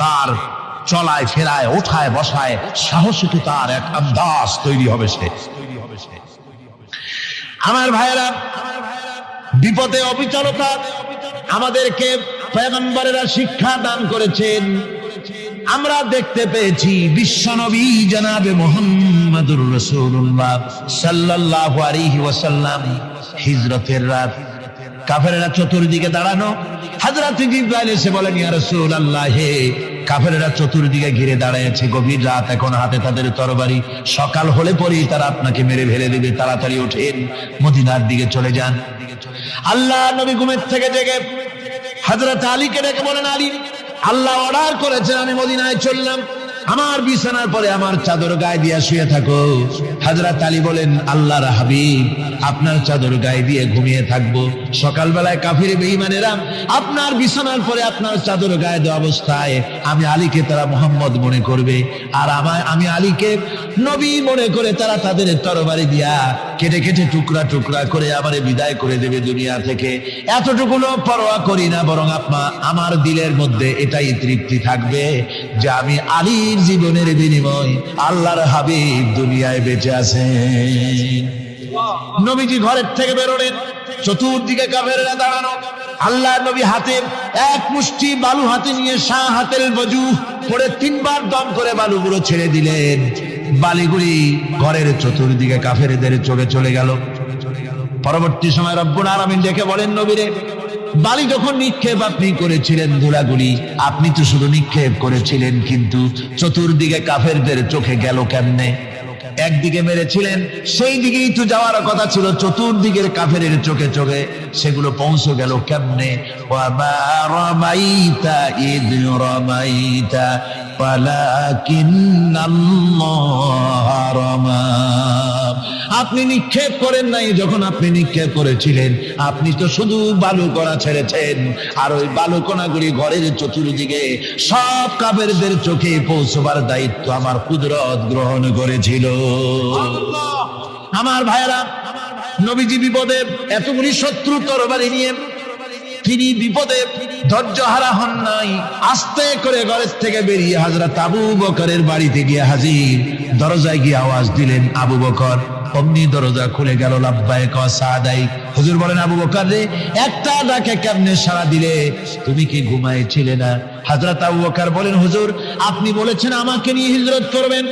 তার চলায় ফেরায় ওঠায় বসায় সাহসিকতার তার এক আন্দাজ তৈরি হবে সে। আমার ভাইয়েরা, বিপদে অবিচলতা আমাদেরকে পয়গম্বরেরা শিক্ষা দান করেছেন। আমরা দেখতে পেয়েছি বিশ্বনবী জনাবে মুহাম্মদুর রাসূলুল্লাহ সাল্লাল্লাহু আলাইহি ওয়াসাল্লাম হিজরতের রাত, কাফেররা চতুর্দিকে দাঁড়ানো, হযরত জিবরাইল এসে বলেন ইয়া রাসূলুল্লাহ, হে কাফেররা চতুর্দিকে ঘিরে দাঁড়িয়েছে, গভীর রাত, এখন হাতে তাদের তরবারি, সকাল হলে পরেই তারা আপনাকে মেরে ফেলে দেবে, তাড়াতাড়ি ওঠেন, মদিনার দিকে চলে যান। আল্লাহ নবী ঘুমের থেকে জেগে হযরত আলীকে ডেকে বলেন, আলী, আল্লাহ অর্ডার করেছেন আমি মদিনায় চললাম, আমার বিছানার পরে আমার চাদর গায়ে দিয়ে শুয়ে থাকো। হযরত আলী বলেন, আল্লাহর হাবিব, আপনার চাদর গায়ে দিয়ে ঘুমিয়ে থাকবো, সকালবেলায় কাফির বেঈমানেরা আপনার বিছানার পরে আপনার চাদর গায়ে দেওয়া অবস্থায় আমি আলীকে তারা মুহাম্মদ মনে করবে, আর আমি আলীকে নবী মনে করে তারা তাদের তরবারি দিয়া কেটে কেটে টুকরা টুকরা করে আমারে বিদায় করে দেবে দুনিয়া থেকে। এতটুকুনো পরোয়া করি না, বরং আমার দিলের মধ্যে এটাই তৃপ্তি থাকবে যে আমি আলীর জীবনের বিনিময় আল্লাহর হাবিব দুনিয়ায় বেঁচে আছেন। নবীজি ঘরের থেকে বেরোলেন, চতুর্দিকে কাফেররা দাঁড়ানো, আল্লাহর নবী হাতে এক মুষ্টি বালু হাতে নিয়ে শাহ হাতের বজু পড়ে তিনবার দম করে বালুগুলো ছেড়ে দিলেন, বালিগুলি ঘরের চতুর্দিকে কাফেরদের চোখে চলে গেল। পরবর্তী সময় রব্বুল আলামিন ডেকে বলেন, নবীরে, বালি যখন নিক্ষেপ আপনি করেছিলেন, ধুলাগুলি আপনি তো শুধু নিক্ষেপ করেছিলেন, কিন্তু চতুর্দিকে কাফেরদের চোখে গেল কেমনে? একদিকে মেরেছিলেন, সেই দিকেই তো যাওয়ার কথা ছিল, চতুর্দিকের কাফেরের চোখে চোখে সেগুলো পৌঁছে গেল কেমনে? ওয়ামা রামাইতা ইদ রামাইতা ওয়ালাকিন্নাল্লাহ রামা। আপনি নিক্ষেপ করেন নাই, যখন আপনি নিক্ষেপ করেছিলেন আপনি তো শুধু বালু কণা ছেড়েছেন, আর ওই বালু কণাগুলি ঘরের চতুর্দিকে সব কাফেরদের চোখে পৌঁছবার দায়িত্ব আমার কুদরত গ্রহণ করেছিল। আমার ভাইরা, নবীজি বিপদে, এতগুলি শত্রু তরবারি নিয়ে তিনি বিপদে ধৈর্য হারা হন নাই, আস্তে করে ঘরের থেকে বেরিয়ে হযরত আবু বকরের বাড়িতে গিয়ে হাজির। দরজায় গিয়ে আওয়াজ দিলেন, আবু বকর। অমনি দরজা খুলে গেল, লাব্বাইক ওয়া সাদাইক। হুজুর বলেন, আবু বকর রে, একটা ডাকে কেমনে সাড়া দিলে? তুমি কি ঘুমাইছিলে না? হযরত আবু বকর বলেন, হুজুর, আপনি বলেছেন আমাকে নিয়ে হিজরত করবেন,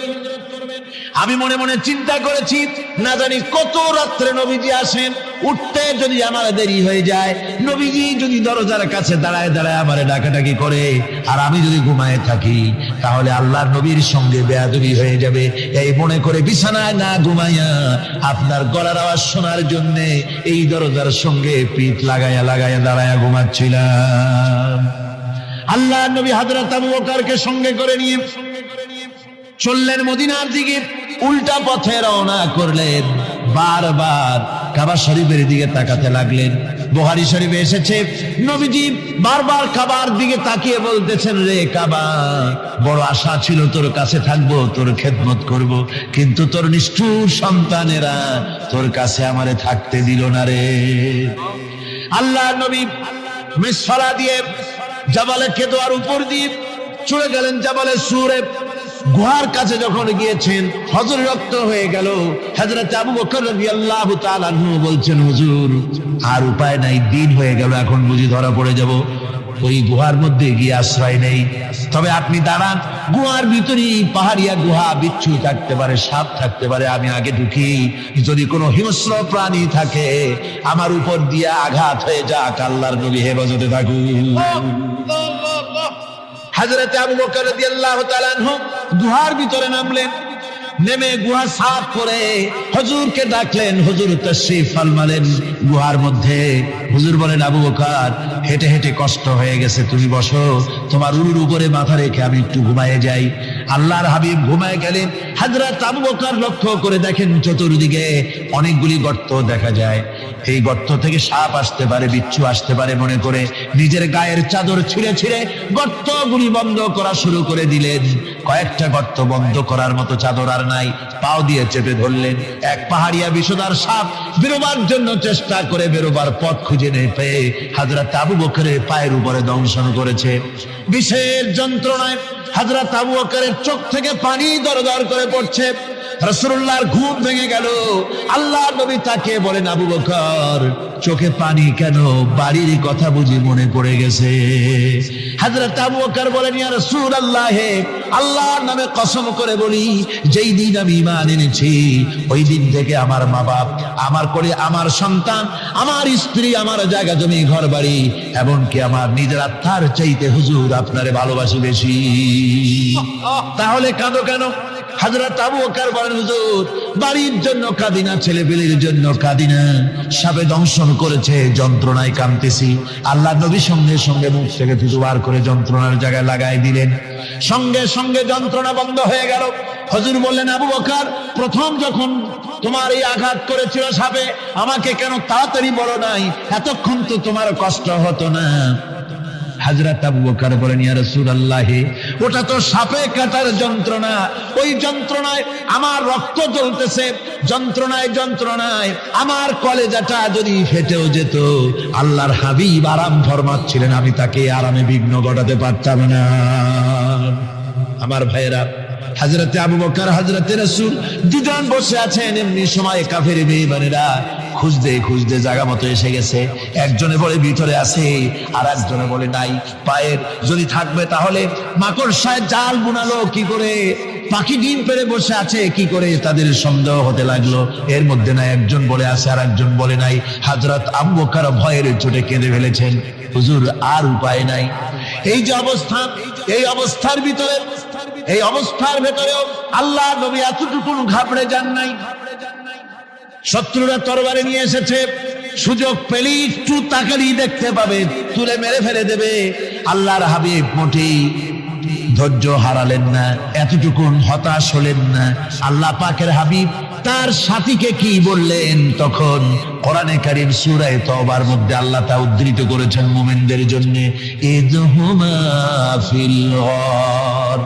আমি মনে মনে চিন্তা করেছি, না জানি কত রাত্রে নবীজি আসেন, উঠতে যদি আমার দেরি হয়ে যায়, নবীজি যদি দরজার কাছে দাঁড়ায় দাঁড়ায় আমারে ডাকাডাকি করে, আর আমি যদি ঘুমায় থাকি, তাহলে আল্লাহর নবীর সঙ্গে বেয়াদবি হয়ে যাবে। এই মনে করে বিছানায় না ঘুমাইয়া আপনার গলার আওয়াজ শোনার জন্য এই দরজার সঙ্গে পিঠ লাগাইয়া লাগাইয়া দাঁড়াইয়া ঘুমাচ্ছিলাম। আল্লাহর নবী হযরত আবু বকরকে সঙ্গে করে নিয়ে চললেন মদিনার দিকে, উল্টা পথে রওনা করলেন। বারবার কাবা শরীফের দিকে তাকাতে লাগলেন। বুখারী শরীফে এসেছে, নবীজি বারবার কাবার দিকে তাকিয়ে বলতেছেন, রে কাবা, বড় আশা ছিল তোর কাছে থাকবো, তোর খেদমত করব, কিন্তু তোর নিষ্ঠুর সন্তানেরা তোর কাছে আমারে থাকতে দিল না রে। আল্লাহ নবী মিসফালা দিয়ে জাবালে কেদোয়ার উপর দিয়ে চলে গেলেন জাবালে সুরে। গুহার কাছে যখন গিয়েছেন, হযর রক্ত হয়ে গেল। হযরত আবু বকর রাদিয়াল্লাহু তাআলা আনহু বলছেন, হুজুর, আর উপায় নাই, দিন হয়ে গেল, এখন বুঝি ধরা পড়ে যাব, ওই গুহার মধ্যে গিয়ে আশ্রয় নেই। তবে আপনি দাঁড়ান, গুহার ভিতরে পাহাড়িয়া গুহা, বিচ্ছু থাকতে পারে, সাপ থাকতে পারে, আমি আগে ঢুকি, যদি কোনো হিংস্র প্রাণী থাকে আমার উপর দিয়ে আঘাত হয়ে যাক, আল্লাহর নবী হেফাজতে থাকুন। হযরত আবু বকর রাদিয়াল্লাহু তাআলা আনহু গুহার ভিতরে নামলেন, নেমে গুহা সাফ করে হুজুরকে ডাকলেন। হুজুর তাশরীফ ফরমালেন গুহার মধ্যে। হুজুর বলেন, আবু বকর, হেঁটে হেঁটে কষ্ট হয়ে গেছে, তুমি বসো, তোমার উরুর উপরে মাথা রেখে আমি একটু ঘুমায়ে যাই। আল্লাহর হাবিব ঘুমায় গেলেন। হযরত আবু বকর লক্ষ্য করে দেখেন চতুর্দিকে অনেকগুলি গর্ত দেখা যায়। এই গর্ত থেকে সাপ আসতে পারে, বিচ্ছু আসতে পারে মনে করে নিজের গায়ের চাদর ছিঁড়ে ছিঁড়ে গর্তগুলি বন্ধ করা শুরু করে দিলেন। কয়েকটা গর্ত বন্ধ করার মতো চাদর আর নাই, পাও দিয়ে চেপে ধরলেন। এক পাহাড়িয়া বিষধর সাপ বেরোবার জন্য চেষ্টা করে বেরোবার পথ খুঁজে নেই পেয়ে হযরত আবু বকরের পায়ের উপরে দংশন করেছে। বিষের যন্ত্রণায় হযরত আবু বকরের চোখ থেকে পানি দরদর করে পড়ছে। রাসূলুল্লাহর ঘুম ভেঙে গেল। আল্লাহ নবী তাকে বলেন, আবু বকর চোখে পানি কেন? বাড়ির কথা বুঝি মনে পড়ে গেছে? হযরত আবু বকর বলেন, ইয়া রাসূলুল্লাহ, আল্লাহর নামে কসম করে বলি, যেই দিন আমি ঈমান এনেছি ওই দিন থেকে আমার মা বাপ, আমার কোলে আমার সন্তান, আমার স্ত্রী, আমার জায়গা জমি ঘর বাড়ি, এমনকি আমার নিজের আত্মার চাইতে হুজুর আপনারে ভালোবাসি বেশি। তাহলে কাঁদো কেন? হযরত আবু বকর বলেন, হুজুর বাড়ির জন্য কাঁদি না, ছেলেপেলের জন্য কাঁদি না, সাপে দংশন করেছে, যন্ত্রণায় কাঁদতেছি। আল্লাহ নবী সঙ্গে সঙ্গে মুখ থেকে থুতু বার করে যন্ত্রণার জায়গায় লাগাই দিলেন। সঙ্গে সঙ্গে যন্ত্রণা বন্ধ হয়ে গেল। হুজুর বললেন, আবু বকর প্রথম যখন তোমার এই আঘাত করেছিল সাপে, আমাকে কেন তাড়াতাড়ি বলো নাই? এতক্ষণ তো তোমার কষ্ট হতো না। হযরত আবু বকর বলেন, ইয়া রাসূলুল্লাহ, ওটা তো সাপে কাটার যন্ত্রণা, ওই যন্ত্রণায় আমার রক্ত জ্বলতেছে, যন্ত্রণায় যন্ত্রণায় আমার কলেজাটা যদি ফেটেও যেত। আল্লাহর হাবিব আরাম ফরমাচ্ছিলেন, আমি তাকে আরামে বিঘ্ন ঘটাতে পারতাম না। আমার ভাইয়েরা, হযরতে আবু বকর হযরতে রাসূল দুজন বসে আছেন। এমনি সময় কাফের বেঈমানেরা খুঁজতে খুঁজতে জায়গা মতো এসে গেছে। একজনে বলে ভিতরে আছে, আর একজনে বলে নাই। পায়ের যদি থাকবে তাহলে মাকড়সায় জাল বুনালো কি করে? পাখি ডিম পেড়ে বসে আছে কি করে? তাদের সন্দেহ হতে লাগলো। এর মধ্যে না একজন বলে আছে আর একজন বলে নাই। হযরত আবু বকর ভয়ের চোটে কেঁদে ফেলেছেন, হুজুর আর উপায় নাই। এই যে অবস্থা, এই অবস্থার ভিতরে, এই অবস্থার ভেতরেও আল্লাহ নবী এতটুকু ঘাবড়ে যান নাই। শত্রুরা তরবারি নিয়ে এসেছে, সুযোগ পেলেই একটু তাকালেই দেখতে পাবে, তুলে মেরে ফেলে দেবে। আল্লাহর হাবিব মোটেই ধৈর্য হারালেন না, এতটুকু হতাশ হলেন না। আল্লাহ পাকের হাবিব তার সাথীকে কি বললেন? তখন কোরআনে কারীম সূরা তাওবার মধ্যে আল্লাহ তা উদ্ধৃত করেছেন মুমিনদের জন্য, ইযহুমা ফিল গার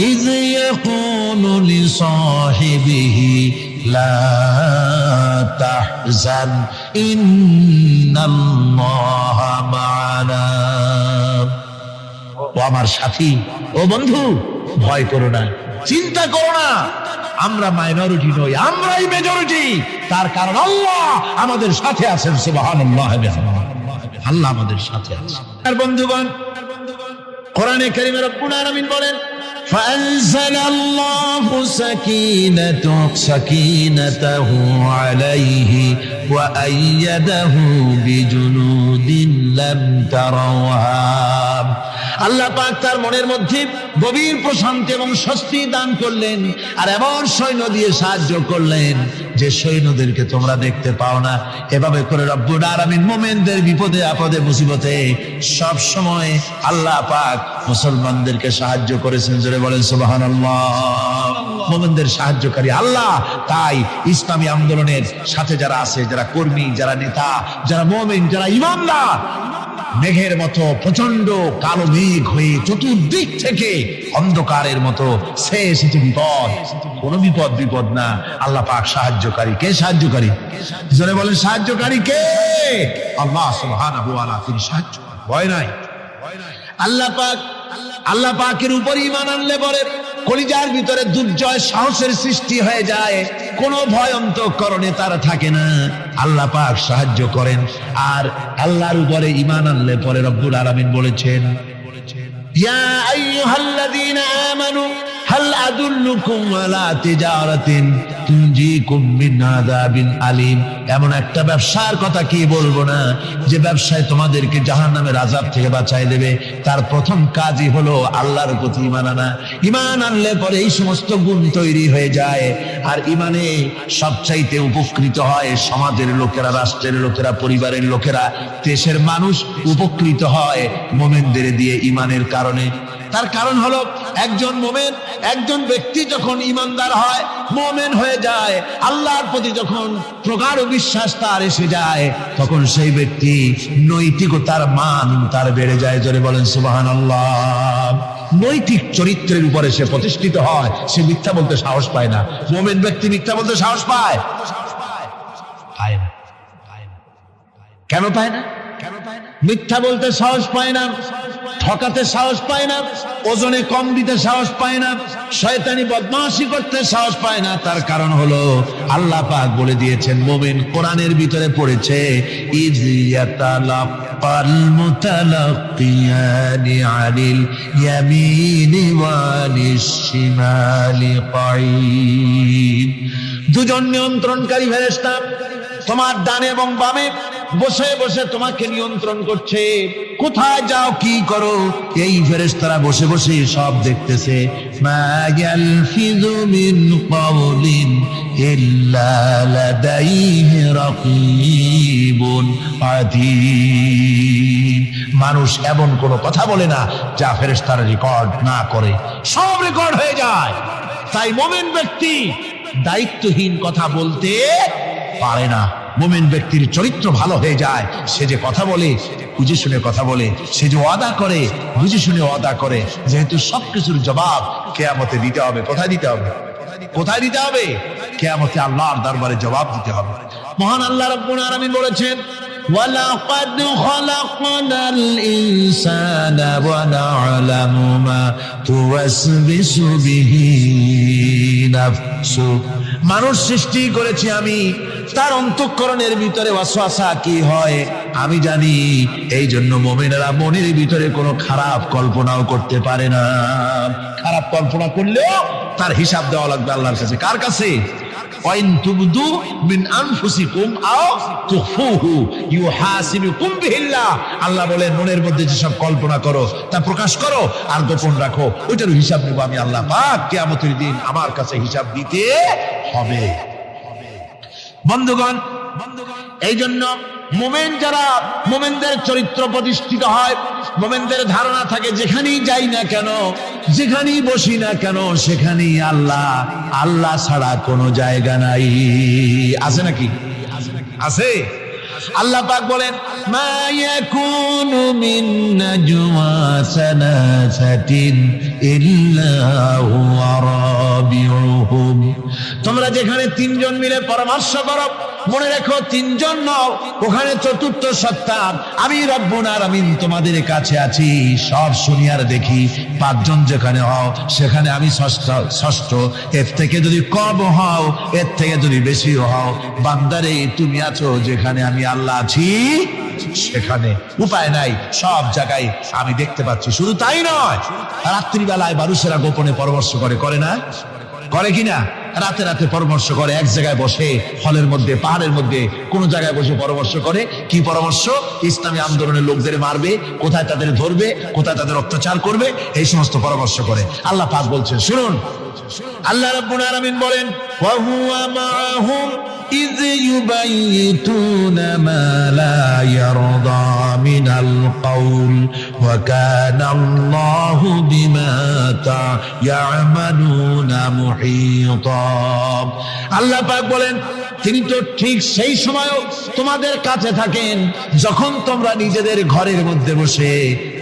ইয ইয়াকুলু লিসাহিবিহি লা তাহজান ইন্নাল্লাহা মা'ানা। ও আমার সাথী, ও বন্ধু, ভয় করো না, চিন্তা করো না, আমরা মাইনরিটি নই, আমরাই মেজরিটি। তার কারণ আল্লাহ আমাদের সাথে আছেন। সুবহানাল্লাহ, আল্লাহ আমাদের সাথে আছেন। আর বন্ধুগণ, কোরআনে কারীমে রব্বুল আলামিন বলেন, فأنزل الله سكينته عليه وأيده بجنود لم تروها। আল্লাহ পাক তার মনের মধ্যে গভীর প্রশান্তি এবং স্বস্তি দান করলেন, আর এমন সৈন্য দিয়ে সাহায্য করলেন যে সৈন্যদেরকে তোমরা দেখতে পাও না। এভাবে করে রব্বুল আলামিন মুমিনদের বিপদে আপদে মুসিবতে সব সময় আল্লাহ পাক মুসলমানদেরকে সাহায্য করেছেন। জোরে বলেন সুবহানাল্লাহ। মুমিনদের সাহায্যকারী আল্লাহ। তাই ইসলামী আন্দোলনের সাথে যারা আছে, যারা কর্মী, যারা নেতা, যারা মুমিন, যারা ঈমানদার, মেঘের মতো প্রচন্ড কালো মেঘ হয়ে চতুর্দিক থেকে অন্ধকারের মতো সে এসেছে বিপদ। কোন বিপদ না, আল্লাহ পাক সাহায্যকারী। কে সাহায্যকারী? জোরে বলেন, সাহায্যকারী কে? আল্লাহ সুবহানাহু ওয়া তাআলা। তিনি সাহায্য, ভয় নাই। আল্লাহ পাকের উপর ঈমান আনলে পরে কলিজার ভিতরে দুর্জয় সাহসের সৃষ্টি হয়ে যায়, কোনো ভয় অন্তঃকরণে তার থাকে না। আল্লাহ পাক সাহায্য করেন। আর আল্লাহর উপরে ঈমান আনলে পরে রব্বুল আলামিন বলেছেন, ইয়া আইয়ুহাল্লাযীনা আমানু হাল আদুল্লুকুম আলা তিজারাতিন তুনজিকুম মিন আযাবিন আলীম। এমন একটা ব্যবসার কথা কি বলবো না, যে ব্যবসায় তোমাদেরকে জাহান্নামের আযাব থেকে বাঁচায় দেবে। তার প্রথম কাজই হলো আল্লাহর প্রতি ঈমান আনা। ঈমান আনলে পরে এই সমস্ত গুণ তৈরি হয়ে যায়। আর ঈমানে সবচাইতে উপকৃত হয় সমাজের লোকেরা, রাষ্ট্রের লোকেরা, পরিবারের লোকেরা, দেশের মানুষ উপকৃত হয় মুমিনদের দিয়ে ঈমানের কারণে। তার কারণ হলো একজন মুমিন, একজন ব্যক্তি যখন ঈমানদার হয়, মুমিন হয়ে যায়, আল্লাহর প্রতি যখন প্রগাঢ় বিশ্বাস তার এসে যায়, তখন সেই ব্যক্তি নৈতিকতার মান তার বেড়ে যায়। জোরে বলেন সুবহানাল্লাহ। নৈতিক চরিত্রের উপরে সে প্রতিষ্ঠিত হয়, সে মিথ্যা বলতে সাহস পায় না। মুমিন ব্যক্তি মিথ্যা বলতে সাহস পায়? পায় না। কেন পায় না? মিথ্যা বলতে সাহস পায় না, ঠকাতে সাহস পায় না, ওজনে কম দিতে সাহস পায় না, শয়তানি বদমাশি করতে সাহস পায় না। তার কারণ হলো আল্লাহ পাক বলে দিয়েছেন, মুমিন কোরআনের ভিতরে পড়েছে, ইয ইয়াতালাক্কাল মুতালাক্কিয়ানি আনিল ইয়ামিনি ওয়ালিশ শিমালি কাঈদ। দুজন নিয়ন্ত্রণকারী ফেরেশতা তোমার ডানে এবং বামে বসে বসে তোমাকে নিয়ন্ত্রণ করছে, কোথায় যাও কি করো এই ফেরেশতারা বসে বসে সব দেখতেছে। মা ইয়ালফিযু মিন কাওলিন ইল্লা লাদাইহি রাকীবুন আতীদ। মানুষ এমন কোনো কথা বলে না যা ফেরেশতারা রেকর্ড না করে, সব রেকর্ড হয়ে যায়। তাই মুমিন ব্যক্তি দায়িত্বহীন কথা বলতে পারে না। মুমিন ব্যক্তির চরিত্র ভালো হয়ে যায়, সে যে কথা বলে বুঝে শুনে কথা বলে, সে যে ওয়াদা করে বুঝে শুনে ওয়াদা করে। যেহেতু সবকিছুর জবাব কিয়ামতে দিতে হবে। কোথায় দিতে হবে? কোথায় দিতে হবে? কিয়ামতে আল্লাহর দরবারে জবাব দিতে হবে। মহান আল্লাহ রাব্বুল আলামিন বলেছেন, ওয়ালাকাদ খালাকনাল ইনসানা ওয়া না'লামু মা তুওয়াসবিসু বিহি নাফসু। মানুষ সৃষ্টি করেছি আমি, তার অন্তঃকরণের ভিতরে ওয়াসওয়াসা কি হয় আমি জানি। এই জন্য মুমিনেরা মনের ভিতরে কোনো খারাপ কল্পনাও করতে পারে না। খারাপ কল্পনা করলেও তার হিসাব দেওয়া লাগবে আল্লাহর কাছে। কার কাছে? ওয়াইন তুবদু মিন আনফুসিকুম আও তুখফুহু ইউহাসিবুকুম বিহিল্লাহ। আল্লাহ বলেন, মনের মধ্যে যেসব কল্পনা করো তা প্রকাশ করো আর গোপন রাখো, ওইটার হিসাব নেব আমি আল্লাহ পাক। কিয়ামতের দিন আমার কাছে হিসাব দিতে হবে। বন্ধুগণ, এই জন্য মুমিন যারা, মুমিনদের চরিত্র প্রতিষ্ঠিত হয়, মুমিনদের ধারণা থাকে যেখানেই যাই না কেন, যেখানেই বসি না কেন, সেখানেই আল্লাহ, আল্লাহ ছাড়া কোনো জায়গা নাই। আছে নাকি? আছে। আল্লাহ পাক বলেন, মা ইয়াকুনু মিন নাজওয়া সালাসাতিন ইল্লা হুয়া রাবিউহুম। তোমরা যেখানে তিনজন মিলে পরামর্শ করো, মনে রেখো তিনজন নও, ওখানে চতুর্থ সত্তা আমি রব্বুল আলামিন তোমাদের কাছে আছি। সব শুনি আর দেখি। পাঁচজন যেখানে হও সেখানে আমি ষষ্ঠ। এর থেকে যদি কম হও, এর থেকে যদি বেশি হও, বান্দারে তুমি আছো যেখানে আমি আল্লাহ আছি সেখানে। উপায় নাই, সব জায়গায় আমি দেখতে পাচ্ছি। শুধু তাই নয়, রাত্রিবেলায় মানুষেরা গোপনে পরামর্শ করে, করে না? করে কিনা? রাতে রাতে পরামর্শ করে, এক জায়গায় বসে, হলের মধ্যে, পাহাড়ের মধ্যে, কোন জায়গায় বসে পরামর্শ করে। কি পরামর্শ? ইসলামী আন্দোলনের লোকদের মারবে, কোথায় তাদের ধরবে, কোথায় তাদের অত্যাচার করবে, এই সমস্ত পরামর্শ করে। আল্লাহ পাক বলছেন, শুনুন, আল্লাহ রাব্বুল আলামিন বলেন, ওয়া হুয়া মাআহুম ইয ইউবাইতুনা মা লা ইয়ারদা মিনাল কাউল ওয়া কানা আল্লাহু বিমা তা'মালুনা মুহীতা। আল্লাহ পাক বলেন, তিনি তো ঠিক সেই সময়ও তোমাদের কাছে থাকেন যখন তোমরা নিজেদের ঘরের মধ্যে বসে,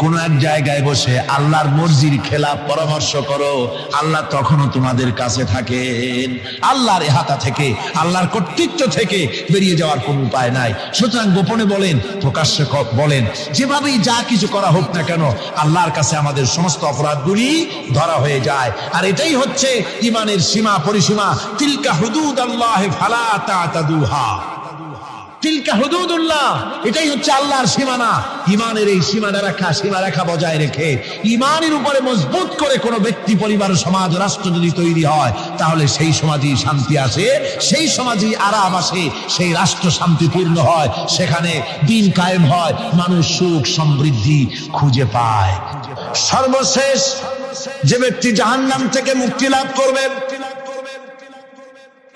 কোন এক জায়গায় বসে আল্লাহর মর্জির খেলাফ পরামর্শ করো, আল্লাহ তখনও তোমাদের কাছে থাকেন। আল্লাহর ইহাতা থেকে, আল্লাহর কর্তৃত্ব থেকে বেরিয়ে যাওয়ার কোনো উপায় নাই। সুতরাং গোপনে বলেন, প্রকাশ্যে বলেন, যেভাবেই যা কিছু করা হোক না কেন, আল্লাহর কাছে আমাদের সমস্ত অপরাধগুলি ধরা হয়ে যায়। আর এটাই হচ্ছে ঈমানের সীমা পরিসীমা। তিলকা হুদুদাল্লাহি ফালা তা'তাদুহা। তিলকা হুদুদুল্লাহ, এটাই হচ্ছে আল্লাহর সীমানা। ঈমানের এই সীমারেখা বজায় রেখে ঈমানের উপরে মজবুত করে কোন ব্যক্তি, পরিবার, সমাজ, রাষ্ট্র যদি তৈরি হয়, তাহলে সেই সমাজই শান্তি আসে, সেই সমাজই আরাম আসে, সেই রাষ্ট্র শান্তিপূর্ণ হয়, সেখানে দিন কায়েম হয়, মানুষ সুখ সমৃদ্ধি খুঁজে পায়। সর্বশেষ যে ব্যক্তি জাহান্নাম থেকে মুক্তি লাভ করবে,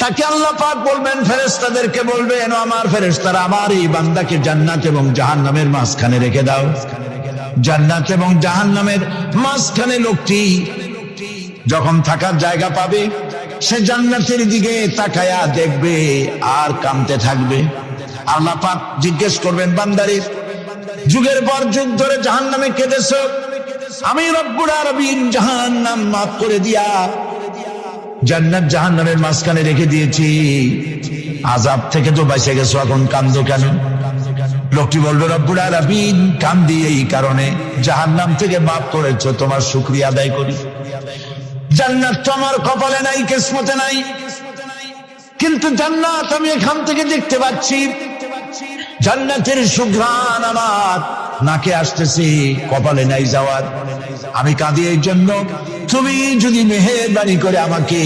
তাকে আল্লাহ পাক বলবেন, ফেরেশতাদেরকে বলবেন, আমার ফেরেশতারা আমার এই বান্দাকে জান্নাত এবং জাহান্নামের মাঝখানে রেখে দাও। জান্নাত এবং জাহান্নামের মাঝখানে লোকটি যখন থাকার জায়গা পাবে, সে জান্নাতের দিকে তাকায়া দেখবে আর কাঁদতে থাকবে। আল্লাহ পাক জিজ্ঞেস করবেন, বান্দারে যুগের পর যুগ ধরে জাহান্নামে কেঁদেছো, আমি রব্বুল আলামিন জাহান্নাম মাফ করে দিয়া জান্নাত জাহান্নামের মাঝখানে রেখে দিয়েছি, আযাব থেকে তো বেঁচে গেছো, এখন কান্দো কেন? লোকটি বলবে, রব্বুল আলামিন কান্দি এই কারণে, জাহান্নাম থেকে মাফ করেছো, তোমার শুকরিয়া আদায় করি। জান্নাত তো আমার কপালে নাই, কিসমতে নাই, কিন্তু জান্নাত আমি এখান থেকে দেখতে পাচ্ছি, জান্নাতের সুঘ্রাণ আমার নাকে আসতেছে, কপালে নাই যাওয়ার। আমি কাঁদি এই জন্য, তুমি যদি মেহেরবানি করে আমাকে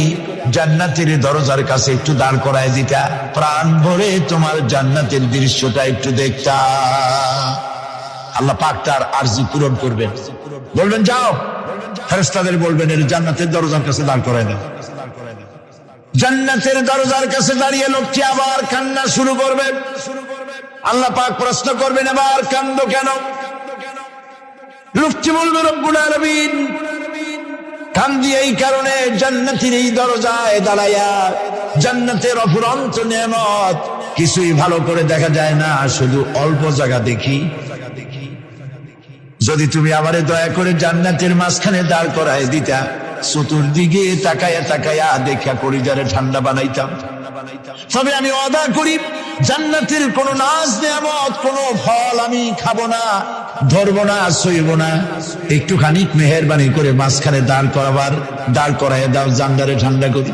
জান্নাতের দরজার কাছে একটু দাঁড় করায় দিতা, প্রাণ ভরে তোমার জান্নাতের দৃশ্যটা একটু দেখতা। আল্লাহ পাক তার আরজি পূরণ করবেন, বলবেন যাও, ফেরেশতাদের বলবেন এর জান্নাতের দরজার কাছে দাঁড় করায় দাও। জান্নাতের দরজার কাছে দাঁড়িয়ে লোকটি আবার কান্না শুরু করবে। আল্লাহ পাক প্রশ্ন করবেন, এবার কান্দো কেন? লোকটি বলবে, রব্বুল আলামিন কান্দি এই কারণে, জান্নাতের এই দরজায় দাঁড়ায়া জান্নাতের অফুরন্ত নেয়ামত কিছুই ভালো করে দেখা যায় না, শুধু অল্প জায়গা দেখি। যদি তুমি আমারে দয়া করে জান্নাতের মাঝখানে দাঁড় করায় দিতা, চতুর্দিকে তাকায়া তাকায়া দেখা কলিজারে ঠান্ডা বানাইতাম। তবে আমি ওয়াদা করি, জান্নাতের কোন নাজ নেয়ামত, কোন ফল আমি খাবো না, ধরবো না, সইব না। একটুখানি মেহেরবানি করে মাঝখানে দাঁড় করাইয়া দাও, জান্নারে ঠান্ডা করি।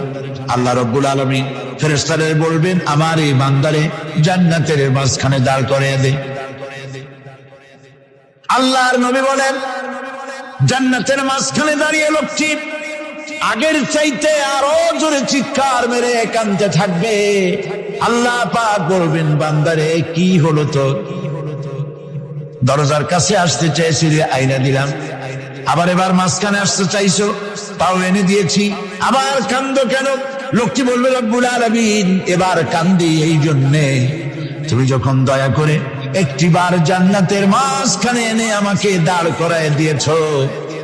আল্লাহ রব্বুল আলামিন ফেরেশতাদের বলবেন, আমার এই বান্দারে জান্নাতের মাঝখানে দাঁড় করাইয়া দে। আল্লাহর নবী বলেন, জান্নাতের মাঝখানে দাঁড়িয়ে লোকটি আগের চাইতে আরো জোরে চিৎকার মেরে কাঁদতে থাকবে। আল্লাহ পাক বলবেন, বান্দারে কি হলো তো? দরজার কাছে আসতে চেয়েছিলে, আইনা দিলাম। আবার এবার মাঝখানে আসতে চাইছো, তাও এনে দিয়েছি, আবার কান্দো কেন? লোকটি বলবে, রব্বুল আলামিন এবার কান্দি এই জন্যে, তুমি যখন দয়া করে একটিবার জান্নাতের মাঝখানে এনে আমাকে দাঁড় করায় দিয়েছো,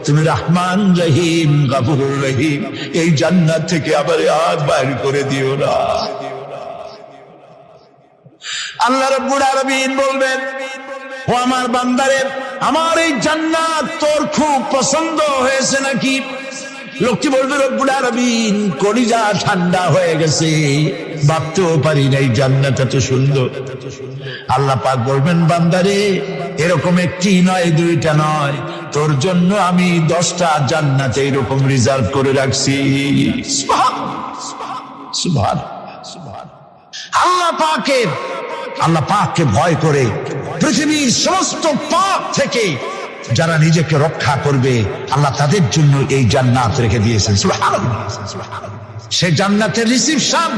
তুমি রহমান রহিম গফুর রহিম, এই জান্নাত থেকে আবার আর বাইর করে দিও না। আল্লাহ রাব্বুল আলামিন বলবেন, ও আমার বান্দারে, আমার এই জান্নাত তোর খুব পছন্দ হয়েছে নাকি? লোকটি বলবে, রব্বুল আলামিন কলিজা ঠান্ডা হয়ে গেছে, ভাবতেও পারি নাই জান্নাত এত সুন্দর। আল্লাহ পাক বলবেন, বান্দারে এরকম একটি নয়, দুইটা নয়, তোর জন্য আমি 10টা জান্নাত এইরকম রিজার্ভ করে রাখছি। আল্লাহ পাককে ভয় করে পৃথিবীর সমস্ত পাপ থেকে যারা নিজেকে রক্ষা করবে, আল্লাহ তাদের জন্য এই জান্নাত রেখে দিয়েছেন। সে জান্নাতের রিসিপশন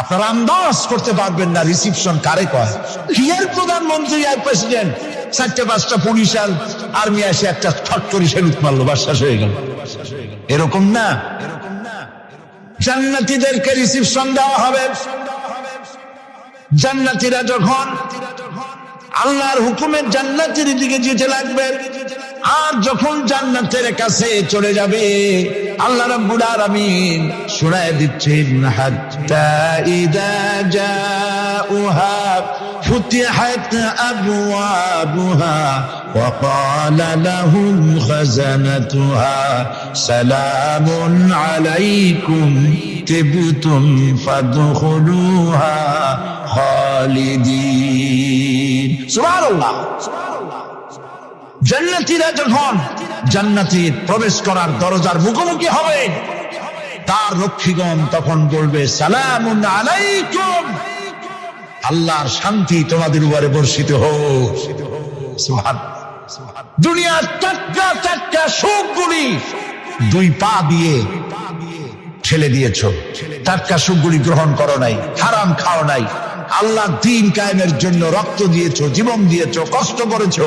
আপনারা আন্দাজ করতে পারবেন না, রিসিপশন কারে কয়? কি এর প্রধানমন্ত্রী আর প্রেসিডেন্ট 4-5টা পুলিশ আর আর্মি আসে একটা ছট করে সেলুট মারলো, বাস হয়ে গেল, এরকম না। জান্নাতীদেরকে রিসিপশন দেওয়া হবে। জান্নাতীরা যখন আল্লাহর হুকুমে জান্নাতের দিকে যেতে লাগবে, আর যখন জান্নাতের কাছে চলে যাবে, আল্লাহ রাব্বুল আলামিন শোনায় দিচ্ছেন, হাত্তা ইযা জাউহা ফুতিহাত আবওয়াবুহা ওয়া ক্বালা লাহুম খাযানাতুহা সালামুন আলাইকুম তিবতুম ফাদখুলুহা খালিদিন। সুবহানাল্লাহ। জান্নাতীরা যখন জান্নাতে প্রবেশ করার দরজার মুখোমুখি হবে, তার রক্ষীগণ তখন বলবে, সালামুন আলাইকুম, আল্লাহর শান্তি তোমাদের উপরে বর্ষিত হোক। সুবহানাল্লাহ। দুনিয়ার টাটকা সুখগুলি 2 পা দিয়ে ঠেলে দিয়েছ, টাটকা সুখগুলি গ্রহণ করো নাই, হারাম খাও নাই, আল্লাহ দ্বীন কায়েমের জন্য রক্ত দিয়েছো, জীবন দিয়েছো, কষ্ট করেছো,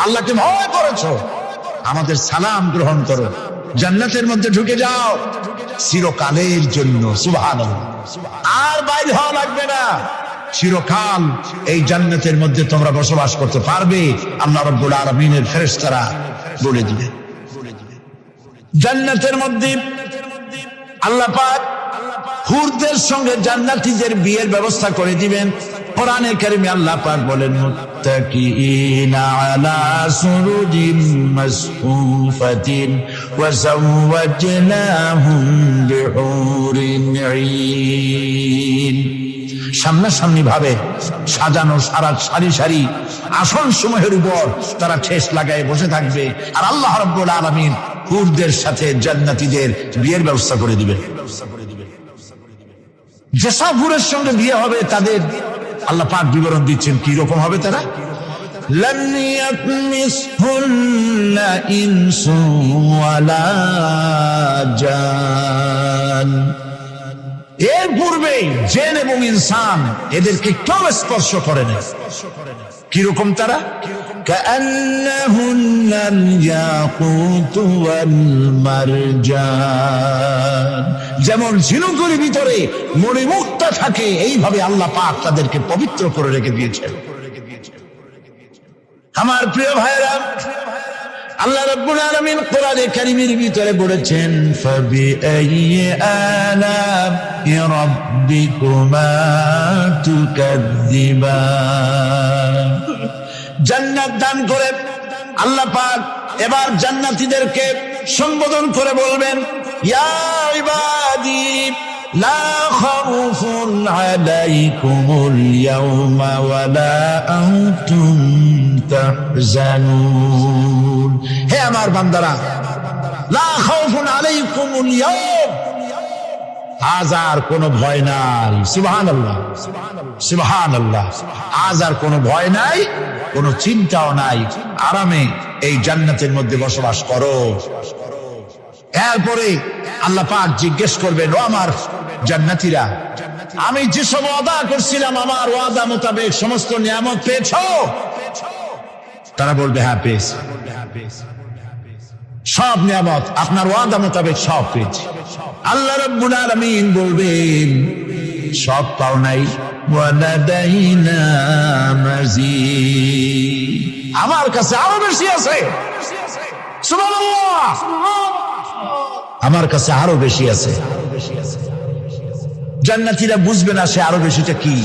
আল্লাহকে ভয় করেছো। আমাদের সালাম গ্রহণ করো, জান্নাতের মধ্যে ঢুকে যাও চিরকালের জন্য। সুবহানাল্লাহ। আর বাইরে হওয়া লাগবে না। চিরকাল এই জান্নাতের মধ্যে তোমরা বসবাস করতে পারবে। আল্লাহ রাব্বুল আলামিনের ফেরেশতারা বলে দিবে। জান্নাতের মধ্যে আল্লাহ পাক হুরদের সঙ্গে জান্নাতীদের বিয়ের ব্যবস্থা করে দিবেন। কোরআনে কারিমে আল্লাহ পাক বলেন, মুত্তাকিইনা আলা সুরুজিম মাসফুফাতিন ওয়া যাওয়াজনাহুম বিহুরিন ঈন। সামনাসামনি ভাবে সাজানো সারি সারি আসন সমূহের উপর তারা ঠেস লাগায় বসে থাকবে, আর আল্লাহ রাব্বুল আলামিন হুরদের সাথে জান্নাতীদের বিয়ের ব্যবস্থা করে দিবেন। যেসব হুরের সঙ্গে বিয়ে হবে তাদের আল্লাহ পাক বিবরণ দিচ্ছেন কি রকম হবে তারা। লাম ইয়াতমিসহুন্না ইনসুন ওয়ালা জান। এর পূর্বে জিন এবং ইনসান এদেরকে কেউ স্পর্শ করে না। কিরকম তারা? কাআন্নাহুন্নাল ইয়াকুতু ওয়াল মারজান। যেমন ঝিনুকের ভিতরে মণিমুক্তা থাকে, এইভাবে আল্লাহ পাক তাদেরকে পবিত্র করে রেখে দিয়েছেন। আমার প্রিয় ভাইরা, আল্লাহ রাব্বুল আলামিন কোরআনে কারীমের ভিতরে বলেছেন, ফাবিআইয়ি আলা'i রাব্বিকুমা তুকাযযিবান। জান্নাত দান করে আল্লাহ পাক এবার জান্নাতীদেরকে সম্বোধন করে বলবেন, ইয়া ইবাদি লা খাউফুন আলাইকুমুল ইয়াওমা ওয়ালা আনতুম তাহজানুন। হে আমার বান্দারা, লা খাউফুন আলাইকুমুল ইয়াওম, আজ আর কোনো ভয় নাই। সুবহানাল্লাহ, সুবহানাল্লাহ। আজ আর কোনো ভয় নাই, কোনো চিন্তাও নাই, আরামে এই জান্নাতের মধ্যে বসবাস করো। এরপরে আল্লাহ পাক জিজ্ঞেস করবেন, ও আমার জান্নাতীরা, আমি যেসব ওয়াদা করছিলাম আমার ওয়াদা মোতাবেক সমস্ত নিয়ামত পেয়েছো? তারা বলবে, হ্যাঁ পেয়েছি। সব নিয়ামত আপনার ওয়াদা মোতাবেক সব পেয়েছি। আল্লাহ রাব্বুল আলামিন বলবেন, সব পাও নাই, ওয়ালাদাইনা মাজিদ, আমার কাছে আরো বেশি আছে। সুবহানাল্লাহ, আমার কাছে আরো বেশি আছে। জান্নাতীরা বুঝবে না সে আরো বেশিটা কি,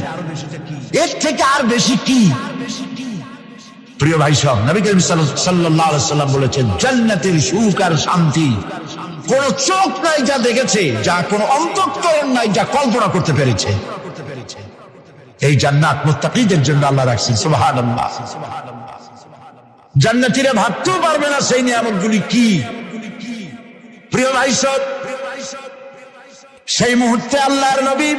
এর থেকে আর বেশি কি। প্রিয় ভাই সব, নবী করিম সাল্লাল্লাহু আলাইহি সাল্লাম বলেছেন, জান্নাতের সুখ আর শান্তি কোন চোখ নাই যা দেখেছে, যা কোন অন্তঃকরণ নাই যা কল্পনা করতে পেরেছে। এই জান্নাত মুত্তাকীদের জন্য আল্লাহ রাখছেন। সুবহানাল্লাহ। জান্নাতীরা ভাবতেও পারবে না সেই নিয়ামতগুলি কি। প্রিয় ভাই সব, সেই মুহূর্তে আল্লাহর নবী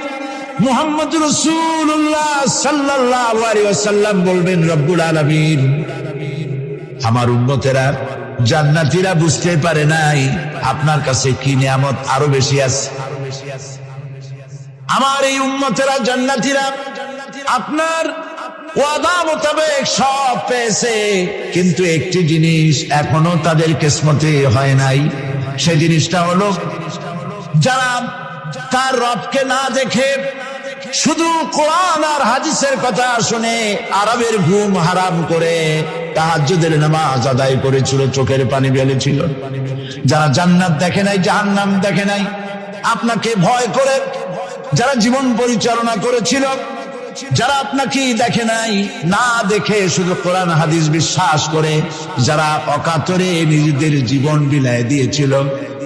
মুহাম্মদ রাসূলুল্লাহ সাল্লাল্লাহু আলাইহি ওয়াসাল্লাম বলবেন, রব্বুল আলামিন, আমার উম্মতেরা জান্নাতীরা বুঝতে পারে নাই আপনার কাছে কি নিয়ামত আরো বেশি আছে। আমার এই উম্মতেরা জান্নাতীরা আপনার ওয়াদা মোতাবেক সব পেয়েছে, কিন্তু একটি জিনিস এখনো তাদের কিসমতে হয় নাই। সেই জিনিসটা হলো, যারা তার রবকে না দেখে শুধু কোরআন আর হাদিসের কথা শুনে আরবের ঘুম হারাম করে তাহাজ্জুদের নামাজ আদায় করেছিল, চোখের পানি ফেলেছিল, যারা জান্নাত দেখে নাই, জাহান্নাম দেখে নাই, আপনাকে ভয় করে যারা জীবন পরিচালনা করেছিল, যারা আপনাকে দেখে নাই, না দেখে শুধু কোরআন হাদিস বিশ্বাস করে যারা অকাতরে নিজেদের জীবন বিলায় দিয়েছিল,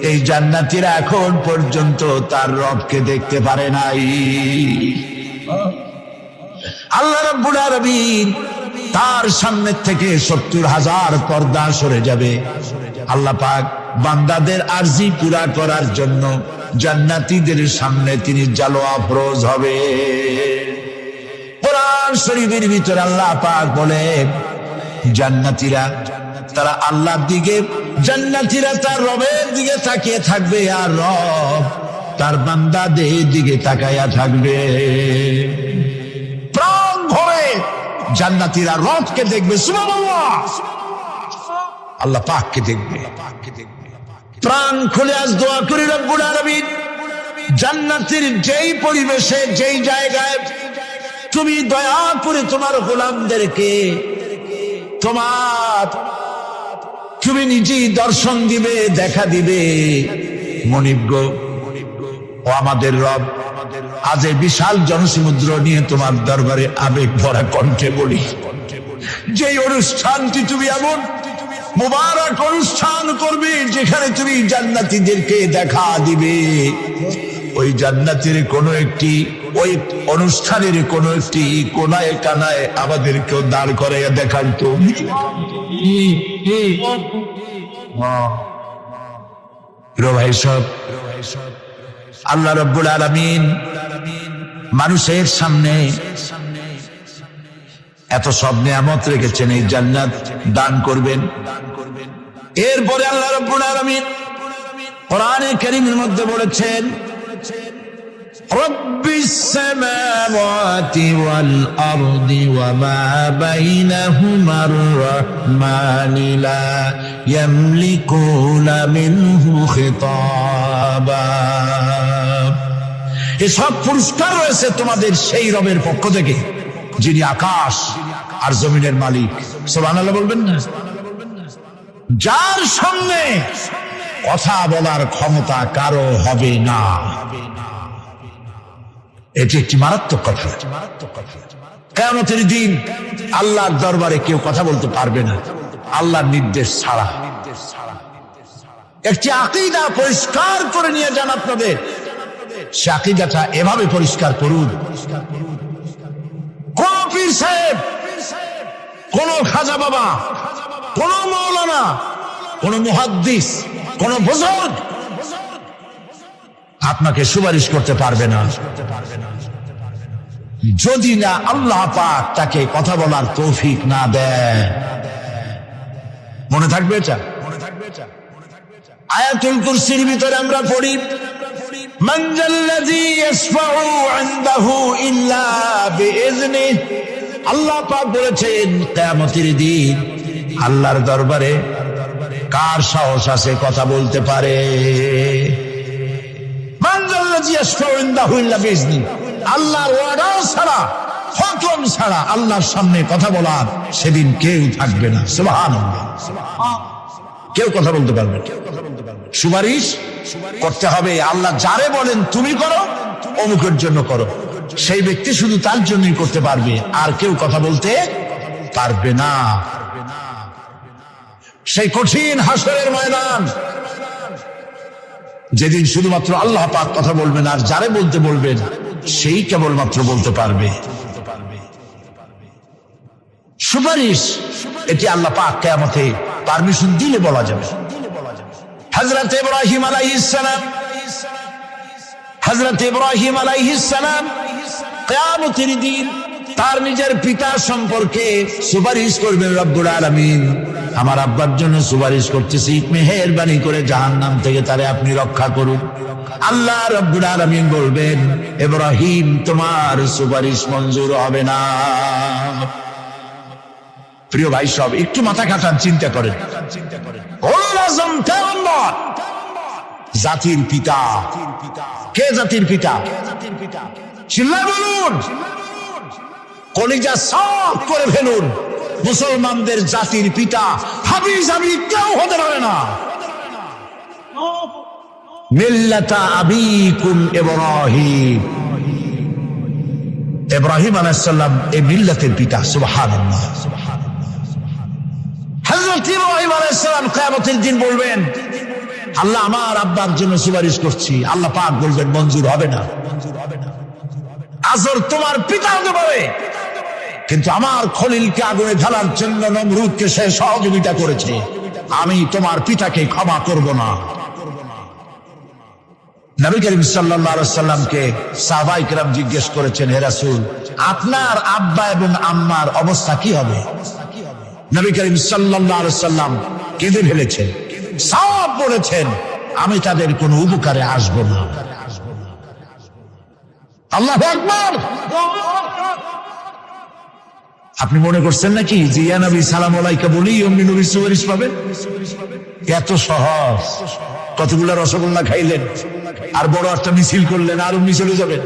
এই জান্নাতীরা এখন পর্যন্ত তার রবকে দেখতে পারে নাই। আল্লাহ রাব্বুল আলামিন তার সামনে থেকে ৭০,০০০ পর্দা সরে যাবে। আল্লাহ পাক বান্দাদের আরজি পুরা করার জন্য জান্নাতীদের সামনে তিনি জালোয়া ফরোজ হবে। কোরআন শরীফের ভিতরে আল্লাহ পাক বলে, জান্নাতীরা তারা আল্লাহর দিকে, জান্নাতীরা তার রবের দিকে তাকিয়ে থাকবে, আর রব তার বান্দাদের দিকে তাকায়া থাকবে। প্রাণ ভরে জান্নাতীরা রবকে দেখবে। সুবহানাল্লাহ, আল্লাহ পাককে দেখবে। প্রাণ খুলে আজ দোয়া করি, রব্বুল আলামিন জান্নাতের যেই পরিবেশে, যেই জায়গায় তুমি দয়া করে তোমার গোলামদেরকে তুমি নিজেই দর্শন দিবে, দেখা দিবে। মনিব গো, ও আমাদের রব, আজ এই বিশাল জনসমুদ্র নিয়ে তোমার দরবারে আবেগ ভরা কণ্ঠে বলি, যে অনুষ্ঠানটি তুমি এমন মুবারক অনুষ্ঠান করবে যেখানে তুমি জান্নাতীদেরকে দেখা দিবে, ওই জান্নাতের ওই অনুষ্ঠানের কোন একটি কোনায় কানায় আমাদেরকেও দাঁড় করাইয়া দেখান তো। ভাই সব আল্লাহ রাব্বুল আলামিন মানুষের সামনে এত সব নিয়ামত রেখেছেন, এই জান্নাত দান করবেন। এরপরে আল্লাহ রাব্বুল আলামিন কোরআনে কারীমের মধ্যে বলেছেন, রব্বিস সামাওয়াতি ওয়াল আরদি ওয়া মা বাইনাহুমার রাহমানি লা ইয়ামলিকুনা মিনহু খিতাবা। এসব পুরস্কার রয়েছে তোমাদের সেই রবের পক্ষ থেকে যিনি আকাশ আর জমিনের মালিক। সুবহানাল্লাহ বলবেন না? যার সামনে কথা বলার ক্ষমতা কারো হবে না। এটি একটি মারাত্মক কথা। কিয়ামতের দিন আল্লাহর দরবারে কেউ কথা বলতে পারবে না আল্লাহর নির্দেশ ছাড়া। একটি আকীদা পরিষ্কার করে নিয়ে যান আপনাদের। সে আকীদাটা এভাবে পরিষ্কার করুন, কোন পীর সাহেব, কোন খাজা বাবা, কোন মাওলানা, কোন মুহাদ্দিস, কোন বুজুর্গ আপনাকে সুপারিশ করতে পারবে না যদি না আল্লাহ পাক তাকে কথা বলার তৌফিক না দেয়। মনে থাকবে এটা? আয়াতুল কুরসির ভিতরে আমরা পড়ি, মান যাল্লাযী ইয়াশফাউ ইনদাহু ইল্লা বিইজনিহি। আল্লাহ পাক বলেছেন কিয়ামতের দিন আল্লাহর দরবারে কার সাহস আছে কথা বলতে পারে? মান যাল্লাযী ইয়াশফাউ ইনদাহু ইল্লা বিইজনিহি। আল্লাহর ওয়াদা ছাড়া, হুকুম ছাড়া আল্লাহর সামনে কথা বলার সেদিন কেউ থাকবে না। সুবহানাল্লাহ। কেউ কথা বলতে পারবে না। সুপারিশ করতে হবে আল্লাহ যারে বলেন তুমি করো, অমুকের জন্য করো, সেই ব্যক্তি শুধু তার জন্যই করতে পারবে, আর কেউ কথা বলতে পারবে না। সেই কঠিন হাসরের ময়দান, যেদিন শুধুমাত্র আল্লাহ পাক কথা বলবেন, আর যারে বলতে বলবেন সেই কেবলমাত্র বলতে পারবে। সুপারিশ এটি আল্লাহ পাক কিয়ামতে পারমিশন দিলে বলা যাবে। হযরত ইব্রাহিম আলাইহিস সালাম কিয়ামতের দিন তার নিজের পিতা সম্পর্কে সুপারিশ করবেন। রব্বুল আলামিন আমার আব্বার জন্য সুপারিশ করতেছি, মেহেরবানি করে জাহান্নাম থেকে তারে আপনি রক্ষা করুন। আল্লাহ রব্বুল আলামিন বলবেন, ইব্রাহিম তোমার সুপারিশ মঞ্জুর হবে না। প্রিয় ভাই সব একটু মাথা খাটান, চিন্তা করেন। জাতির পিতা কে? জাতির পিতা চিল্লায় বলুন, কলিজা সাফ করে ফেলুন। মুসলমানদের জাতির পিতা হাবিজাবি কেউ হতে পারে না। মিল্লাতা আবিকুম ইব্রাহিম। ইব্রাহিম আলাইহিস সালাম এই মিল্লাতের পিতা। সুবহানাল্লাহ। হযরত ইব্রাহিম আলাইহিস সালাম কিয়ামতের দিন বলবেন, আল্লাহ আমার আব্বার জন্য সুপারিশ করছি। আল্লাহ পাক বলবেন মঞ্জুর হবে না। আজর তোমার পিতা হতে পারে, কিন্তু আমার খলিলকে আগুনে ঢালার জন্য নমরুদকে সে সহযোগিতা করেছে, আমি তোমার পিতাকে ক্ষমা করব না। নবী করিম সাল্লাল্লাহু আলাইহি ওয়াসাল্লামকে সাহাবায়ে কেরাম জিজ্ঞেস করেছেন, হে রাসূল আপনার আব্বা এবং আম্মার অবস্থা কি হবে? নবী করিম সাল্লাল্লাহু আলাইহি ওয়াসাল্লাম কেঁদে ফেলেছেন, সাফ বলেছেন আমি তাদের কোনো উপকারে আসব না। আল্লাহু আকবার। আপনি মনে করছেন নাকি যে ইয়া নবী সালাম আলাইকা বলি অমনি নবী সুপারিশ পাবেন? এত সহজ। কতগুলা রসগোল্লা খাইলেন আর বড় একটা মিছিল করলেন, আর অমনি চলে যাবেন।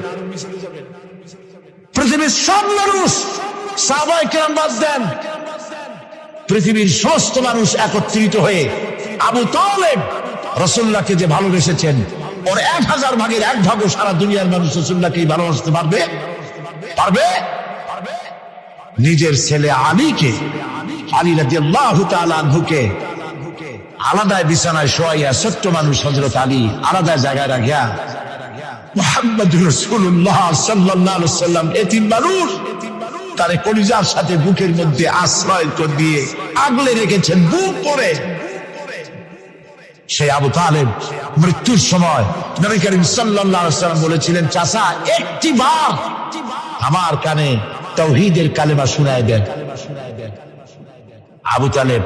পৃথিবীর সব মানুষ, সাহাবায়ে কেরাম বাদ দেন, পৃথিবীর সমস্ত মানুষ একত্রিত হয়ে আবু তালেব রাসূলুল্লাহকে যে ভালোবেসেছেন, ওর 1000 ভাগের 1 ভাগও সারা দুনিয়ার মানুষ রাসূলুল্লাহকে ভালোবাসতে পারবে? পারবে? নিজের ছেলে আলীকে, আলী রাদিয়াল্লাহু তাআলা আনহুকে আলাদা বিছানায় শোয়াইয়া, ছোট্ট মানুষ হযরত আলী আলাদা জায়গায় রাখিয়া মুহাম্মদুর রাসূলুল্লাহ সাল্লাল্লাহু আলাইহি ওয়াসাল্লাম এতিম মানুষ তারে কলিজার সাথে বুকের মধ্যে আশ্রয় দিয়ে আগলে রেখেছেন বুক করে। সেই আবু তালেব মৃত্যুর সময় নবী করিম সাল্লাল্লাহু আলাইহি ওয়াসাল্লাম বলেছিলেন, চাচা একটি বার আমার কানে তাওহীদের কালেমা শোনায় দেন। আবু তালেব,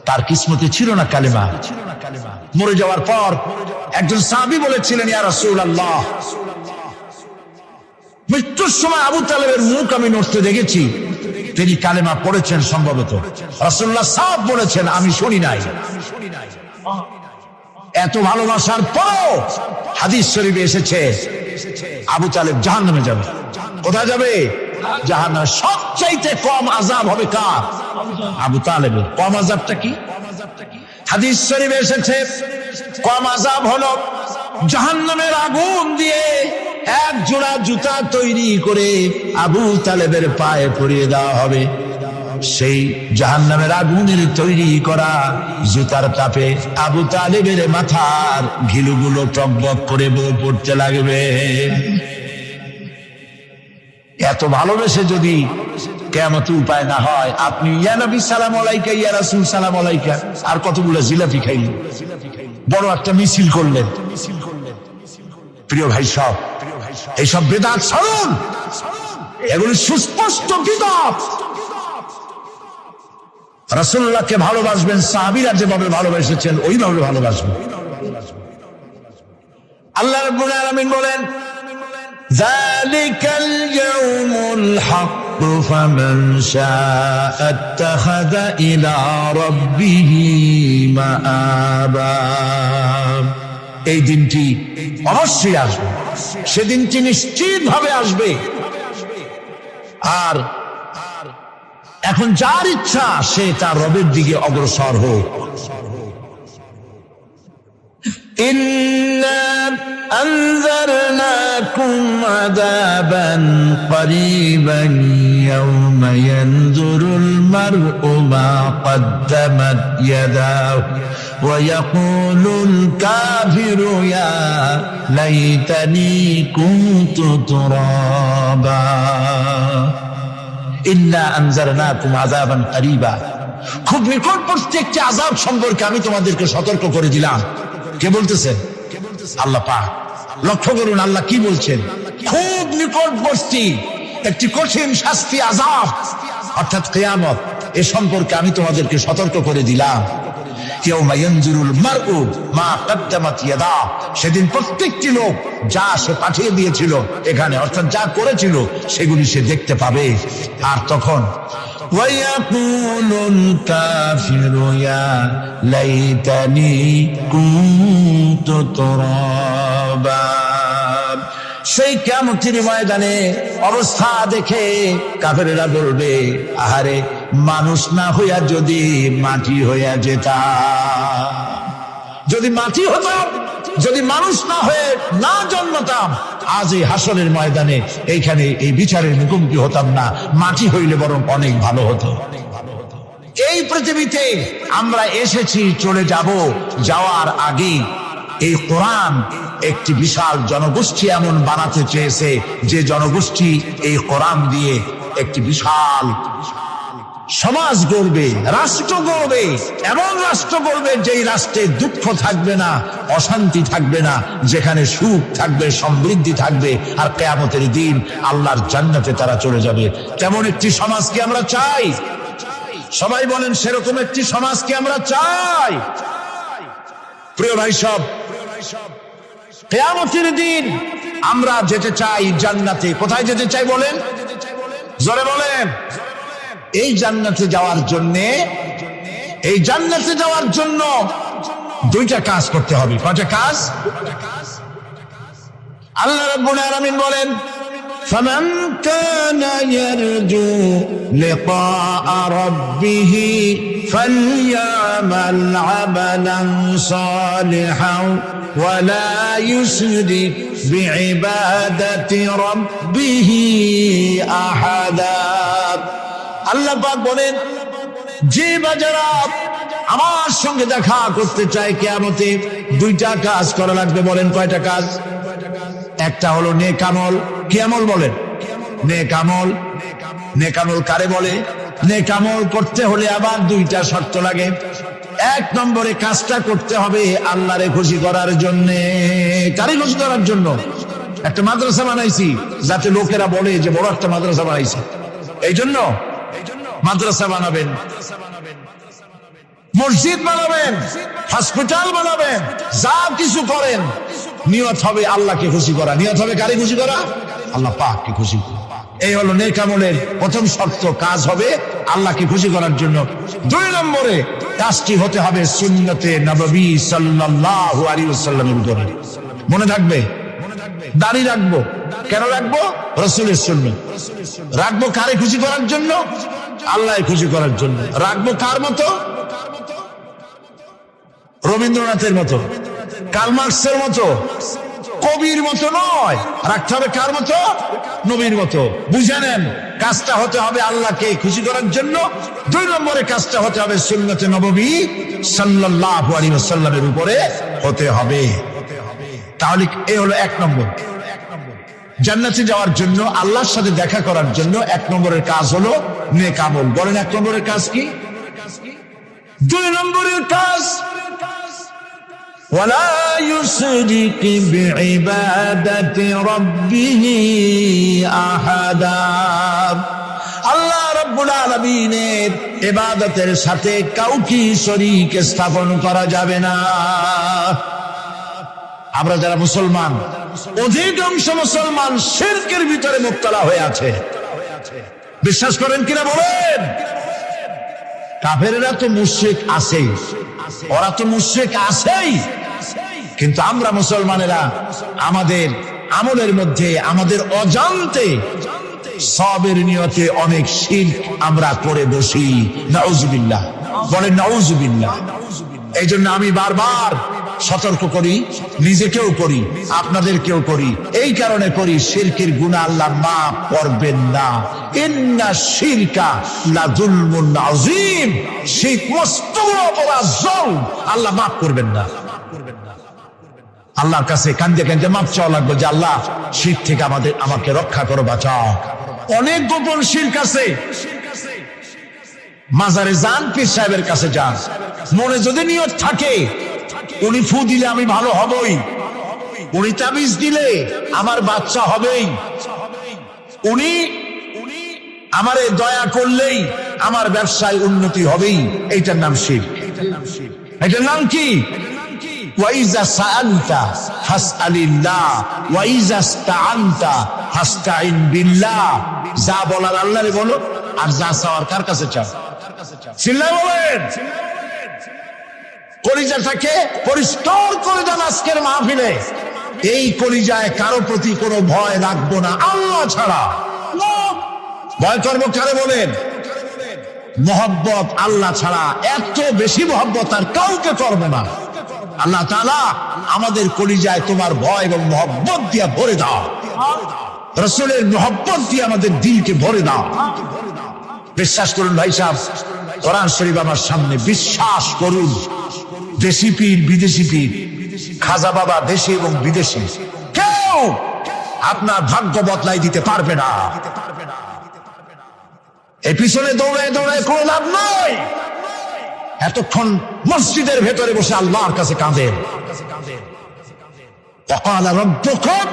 তার কিসমতে ছিল না কালেমা। মরে যাওয়ার পর একজন সাহাবী বলেছিলেন, ইয়া রাসূলুল্লাহ, মৃত্যুর সময় আবু তালেবের মুখ আমি নড়তে দেখেছি, তিনি কালেমা পড়েছেন সম্ভবত। রাসূলুল্লাহ সাহেব বলেছেন, আমি শুনি নাই। এত ভালোবাসার পরও হাদিস শরীফে এসেছে আবু তালেব জাহান্নামে যাবে। কোথায় যাবে? জাহান্নামে। সবচাইতে কম আযাব হবে কার? আবু তালেবের। কম আযাবটা কি? হাদিস শরীফে এসেছে কম আযাব হলো জাহান্নামের আগুন দিয়ে 1 জোড়া জুতা তৈরি করে আবু তালেবের পায়ে পরিয়ে দেওয়া হবে। সেই জাহান্নামের আগুনের তৈরি করা জুতার তাপে আবু তালেবের মাথার ঘিলুগুলো টকবক করে বয়ে পড়তে লাগবে। এত ভালোবেসে যদি কিয়ামতে উপায় না হয়, আপনি ইয়া নবী সালাম আলাইকা, ইয়া রাসূল সালাম আলাইকা আর কতগুলো জিলাপি খাইলেন, বড় একটা মিছিল করলেন। প্রিয় ভাই সব, এইসব বিদআত ছাড়ুন, এগুলি সুস্পষ্ট বিদআত। রাসূলুল্লাহকে ভালোবাসবেন, সাহাবীরা যেভাবে ভালোবেসেছেন ওইভাবে ভালোবাসবেন। আল্লাহ রাব্বুল আলামিন বলেন, যালিকাল ইয়াউমুল হক ফামান শাআ আত্তাখাযা ইলা রাব্বিহি মাআবা। এই দিনটি অবশ্যই আসবে, সেদিনটি নিশ্চিতভাবে আসবে। আর এখন যার ইচ্ছা সে তার রবের দিকে অগ্রসর হোক। ইন্না আনজারনাকুম আযাবান করিবান ইয়াওমা ইয়ানজুরুল মার'উ মা কদ্দামাত ইয়াদাহু ওয়া ইয়াকুলুল কাফিরু ইয়া লাইতানি কুনতু তুরাবা। ইন্না আনজারনাকুম আযাবান করিবা, খুব নিকটবর্তী একটি আযাব সম্পর্কে আমি তোমাদেরকে সতর্ক করে দিলাম। কে বলতেছেন? আল্লাহ পাক। লক্ষ্য করুন আল্লাহ কি বলছেন, খুব নিকটবর্তী একটি কঠিন শাস্তি, আযাব অর্থাৎ কিয়ামত, এ সম্পর্কে আমি তোমাদেরকে সতর্ক করে দিলাম। ইয়াউমা ইয়ানজুরুল মার'উ মা কদ্দামাত ইয়াদাহু, সেদিন প্রত্যেকটি লোক যা সে পাঠিয়ে দিয়েছিল এখানে, অর্থাৎ যা করেছিল সেগুলি সে দেখতে পাবে। আর তখন ওয়ায়াকুলুল কাফিরু ইয়া লাইতানি কুনতু তুরাবা। সেই কিয়ামতের ময়দানে অবস্থা দেখে কাফেরেরা বলবে, আহারে মানুষ না হইয়া যদি মাটি হইয়া যেতাম, যদি মাটি হতাম, যদি মানুষ না হয়ে না জন্মতাম, আজ এই হাসরের ময়দানে এইখানে এই বিচারের মুখোমুখি হতাম না, মাটি হইলে বরং অনেক ভালো হতো। এই পৃথিবীতে আমরা এসেছি, চলে যাব, যাওয়ার আগে এই কোরআন একটি বিশাল জনগোষ্ঠী এমন বানাতে চেয়েছে যে জনগোষ্ঠী এই কোরআন দিয়ে একটি বিশাল সমাজ গড়বে, রাষ্ট্র গড়বে, এমন রাষ্ট্র গড়বে যেই রাষ্ট্রে দুঃখ থাকবে না, অশান্তি থাকবে না, যেখানে সুখ থাকবে, সমৃদ্ধি থাকবে, আর কিয়ামতের দিন আল্লাহর জান্নাতে তারা চলে যাবে। তেমন একটি সমাজ কি আমরা চাই? সবাই বলেন, সেরকম একটি সমাজ কি আমরা চাই? প্রিয় ভাই সব, কিয়ামতের দিন আমরা যেতে চাই জান্নাতে। কোথায় যেতে চাই বলেন? জোরে বলেন। এই জান্নাতে যাওয়ার জন্য, এই জান্নাতে যাওয়ার জন্য 2টা কাজ করতে হবে। কয়টা কাজ? আল্লাহ রাব্বুল আলামিন বলেন, فمن كان يرجو لقاء ربه فليعمل عملا صالحا ولا يشرك بعبادة ربه أحدا আল্লাহ পাক বলেন, যে বাজারা আমার সঙ্গে দেখা করতে চায় কিয়ামতে, দুইটা কাজ করা লাগবে। বলেন কয়টা কাজ? একটা হলো নেক আমল। কি আমল বলেন? নেক আমল। নেক আমল কারে বলে? নেক আমল করতে হলে আবার দুইটা শর্ত লাগে। এক নম্বরে কাজটা করতে হবে আল্লাহরে খুশি করার জন্য। কারে খুশি করার জন্য? একটা মাদ্রাসা বানাইছি যাতে লোকেরা বলে যে বড় একটা মাদ্রাসা বানাইছে, এই জন্য মাদ্রাসা বানাবেন, মসজিদ বানাবেন, হসপিটাল বানাবেন, যা কিছু করেন নিয়ত হবে আল্লাহকে খুশি করা। নিয়ত হবে কারে খুশি করা? আল্লাহ পাককে খুশি করা। এই হলো নেক আমলের প্রথম শর্ত, কাজ হবে আল্লাহকে খুশি করার জন্য। দুই নম্বরে কাজটি হতে হবে সুন্নতে নববী সাল্লাল্লাহু আলাইহি ওয়াসাল্লামের উপরে। মনে থাকবে, দাড়ি রাখবো। কেন রাখবো? রাসূলের সুন্নাত। রাখবো কারে খুশি করার জন্য? আল্লাহকে খুশি করার জন্য। রাখবো কার মতো? রবীন্দ্রনাথের মতো, কার্ল মার্কসের মতো, কবির মতো নয়। রাখতে হবে কার মতো? নবীর মতো। বুঝে নেন, কাজটা হতে হবে আল্লাহকে খুশি করার জন্য। দুই নম্বরে কাজটা হতে হবে সুন্নতে নববী সাল্লাল্লাহু আলাইহি ওয়াসাল্লামের উপরে হতে হবে। তাহলে এই হলো এক নম্বর। জান্নাতে যাওয়ার জন্য, আল্লাহর সাথে দেখা করার জন্য এক নম্বরের কাজ হলো নেক আমল। বলেন এক নম্বরের কাজ কি? দুই নম্বরের কাজ ولا يشرك بعبادة ربه أحدا। আল্লাহ রাব্বুল আলামিনের ইবাদতের সাথে কাউকে শরীক স্থাপন করা যাবে না। আমরা যারা মুসলমান, অধিকাংশ মুসলমান শিরকের ভিতরে মুবতলা হয়ে আছে। বিশ্বাস করেন কিনা বলেন? কাফেররা তো মুশরিক আছেই, ওরা তো মুশরিক আছেই, কিন্তু আমরা মুসলমানেরা আমাদের আমলের মধ্যে আমাদের অজান্তে সবের নিয়তে অনেক শিরক আমরা করে বসি। নাউজুবিল্লাহ। বলেন নাউজুবিল্লাহ। এই জন্য আমি বারবার সতর্ক করি, নিজেকেও করি, আপনাদেরকেও করি। এই কারণে করি, শিরকের গুনাহ আল্লাহ মাফ করবেন না। ইন্না শিরকা লাযুলমুন আযীম। শিরক মস্ত বড় অপরাধ, জুলম, আল্লাহ মাফ করবেন না। আল্লাহর কাছে কান্দে কান্দে মাফ চাওয়া লাগবে যে আল্লাহ শিরক থেকে আমাকে রক্ষা করো, বাঁচাও। অনেক গোপন শিরক আছে। মাজারে যান, পীর সাহেবের কাছে যান, মনে যদি নিয়ত থাকে উনি ফু দিলে আমি ভালো হবই, উনি তাবিজ দিলে আমার বাচ্চা হবেই, উনি আমারে দয়া করলেই আমার ব্যবসায় উন্নতি হবেই, এইটার নাম শিরক। এটার নাম কি? ওয়াইজা সাআলতা ফাসআলিল্লাহ ওয়াইজা ইসতাআনতা ফাসতাইন বিল্লাহ। যা বলার আল্লাহরে বলো, আর যা চাওয়ার কার কাছে চাও? চিল্লায় বলেন। কলিজাটাকে পরিষ্কার করে দেন আজকের মাহফিলে। এই কলিজায় কারো প্রতি কোনো ভয় রাখবো না আল্লাহ ছাড়া। ভয় করবো কারে বলেন? মহব্বত আল্লাহ ছাড়া, এত বেশি মহব্বত আর কাউকে করবো না। আল্লাহ তাআলা আমাদের কলিজায় তোমার ভয় এবং মহব্বত দিয়া ভরে দাও। রাসূলের মহব্বত দিয়ে আমাদের দিলকে ভরে দাও। বিশ্বাস করুন ভাই সাহেব, কোরআন শরীফ আমার সামনে, বিশ্বাস করুন। দেশি পীর, বিদেশি পীর, খাজা বাবা দেশি এবং বিদেশি, কেউ আপনার ভাগ্য বদলাই দিতে পারবে না। এই পিছনে দৌড়ায় দৌড়ায় কোনো লাভ নাই। এতক্ষণ মসজিদের ভেতরে বসে আল্লাহর কাছে কাঁদেন। ওয়াকালা রাব্বুকুম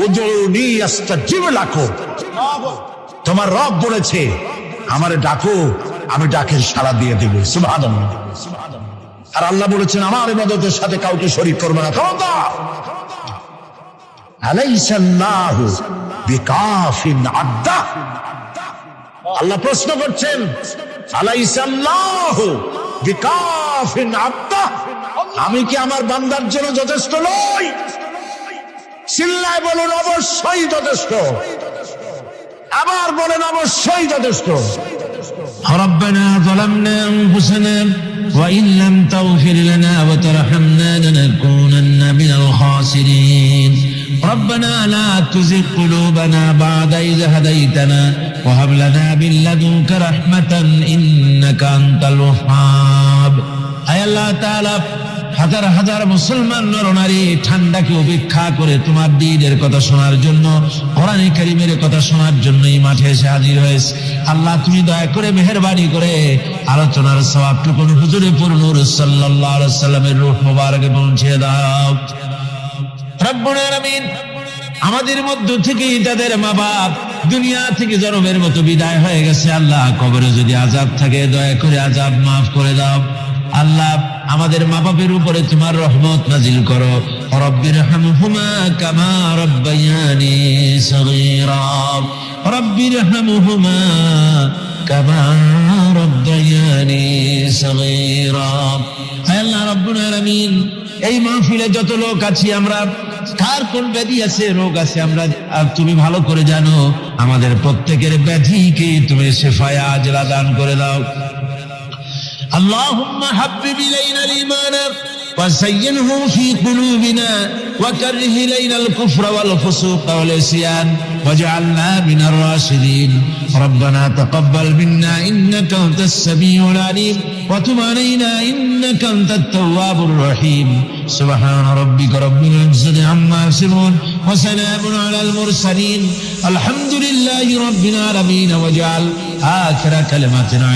উদউনি আস্তাজিব লাকুম। তোমার রব বলেছে আমারে ডাকো, আমি ডাকের সাড়া দিয়ে দেব। সুবহানাল্লাহ। আর আল্লাহ বলেছেন আমার ইবাদতের সাথে কাউকে শরীক করবে না। আলাইসাল্লাহু বিকাফিন আবদা। আল্লাহ প্রশ্ন করছেন, আলাইসাল্লাহু বিকাফিন আবদা, আমি কি আমার বান্দার জন্য যথেষ্ট নই? চিল্লায় বলুন অবশ্যই যথেষ্ট। আবার বলেন অবশ্যই যথেষ্ট। ربنا ظلمنا أنفسنا وإن لم تغفر لنا وترحمنا لنكونن من الخاسرين ربنا لا تزغ قلوبنا بعد إذ هديتنا وهب لنا من لدنك رحمة إنك أنت الوهاب أي الله تعالى হাজার হাজার মুসলমান নরনারী ঠান্ডাকে উপেক্ষা করে তোমার দ্বীনের কথা শোনার জন্য, কোরআনে কারীমের কথা শোনার জন্য এই মাঠে এসে হাজির হয়েছে। আল্লাহ তুমি দয়া করে মেহেরবানি করে আলোচনার সওয়াবটুকু হুজুরে পুর নূর সাল্লাল্লাহু আলাইহি ওয়াসাল্লামের রূহ মোবারকে পৌঁছে দাও। রব্বুল আলামিন আমাদের মধ্য থেকে তাদের মা বাপ দুনিয়া থেকে জন্মের মতো বিদায় হয়ে গেছে। আল্লাহ কবরে যদি আযাব থাকে দয়া করে আযাব মাফ করে দাও। আল্লাহ আমাদের মা বাপের উপরে তোমার রহমত নাজিল করো। রব্বিরহামহুমা কামা রাব্বায়ানি সগীরা রব্বিরহামহুমা কামা রাব্বায়ানি সগীরা। হে আল্লাহ রাব্বুল আলামিন এই মাহফিলে যত লোক আছি আমরা, কার কোন ব্যাধি আছে, রোগ আছে, আমরা তুমি ভালো করে জানো। আমাদের প্রত্যেকের ব্যাধিকে তুমি শিফায়ে আজলা দান করে দাও। اللهم حبب إلينا الإيمان وزينه في قلوبنا وكره إلينا الكفر والفسوق والعصيان واجعلنا من الراشدين ربنا تقبل منا إنك أنت السميع العليم وتب علينا إنك أنت التواب الرحيم سبحان ربك رب العزة عما يصفون وسلام على المرسلين الحمد لله رب العالمين واجعل آخر كلمتنا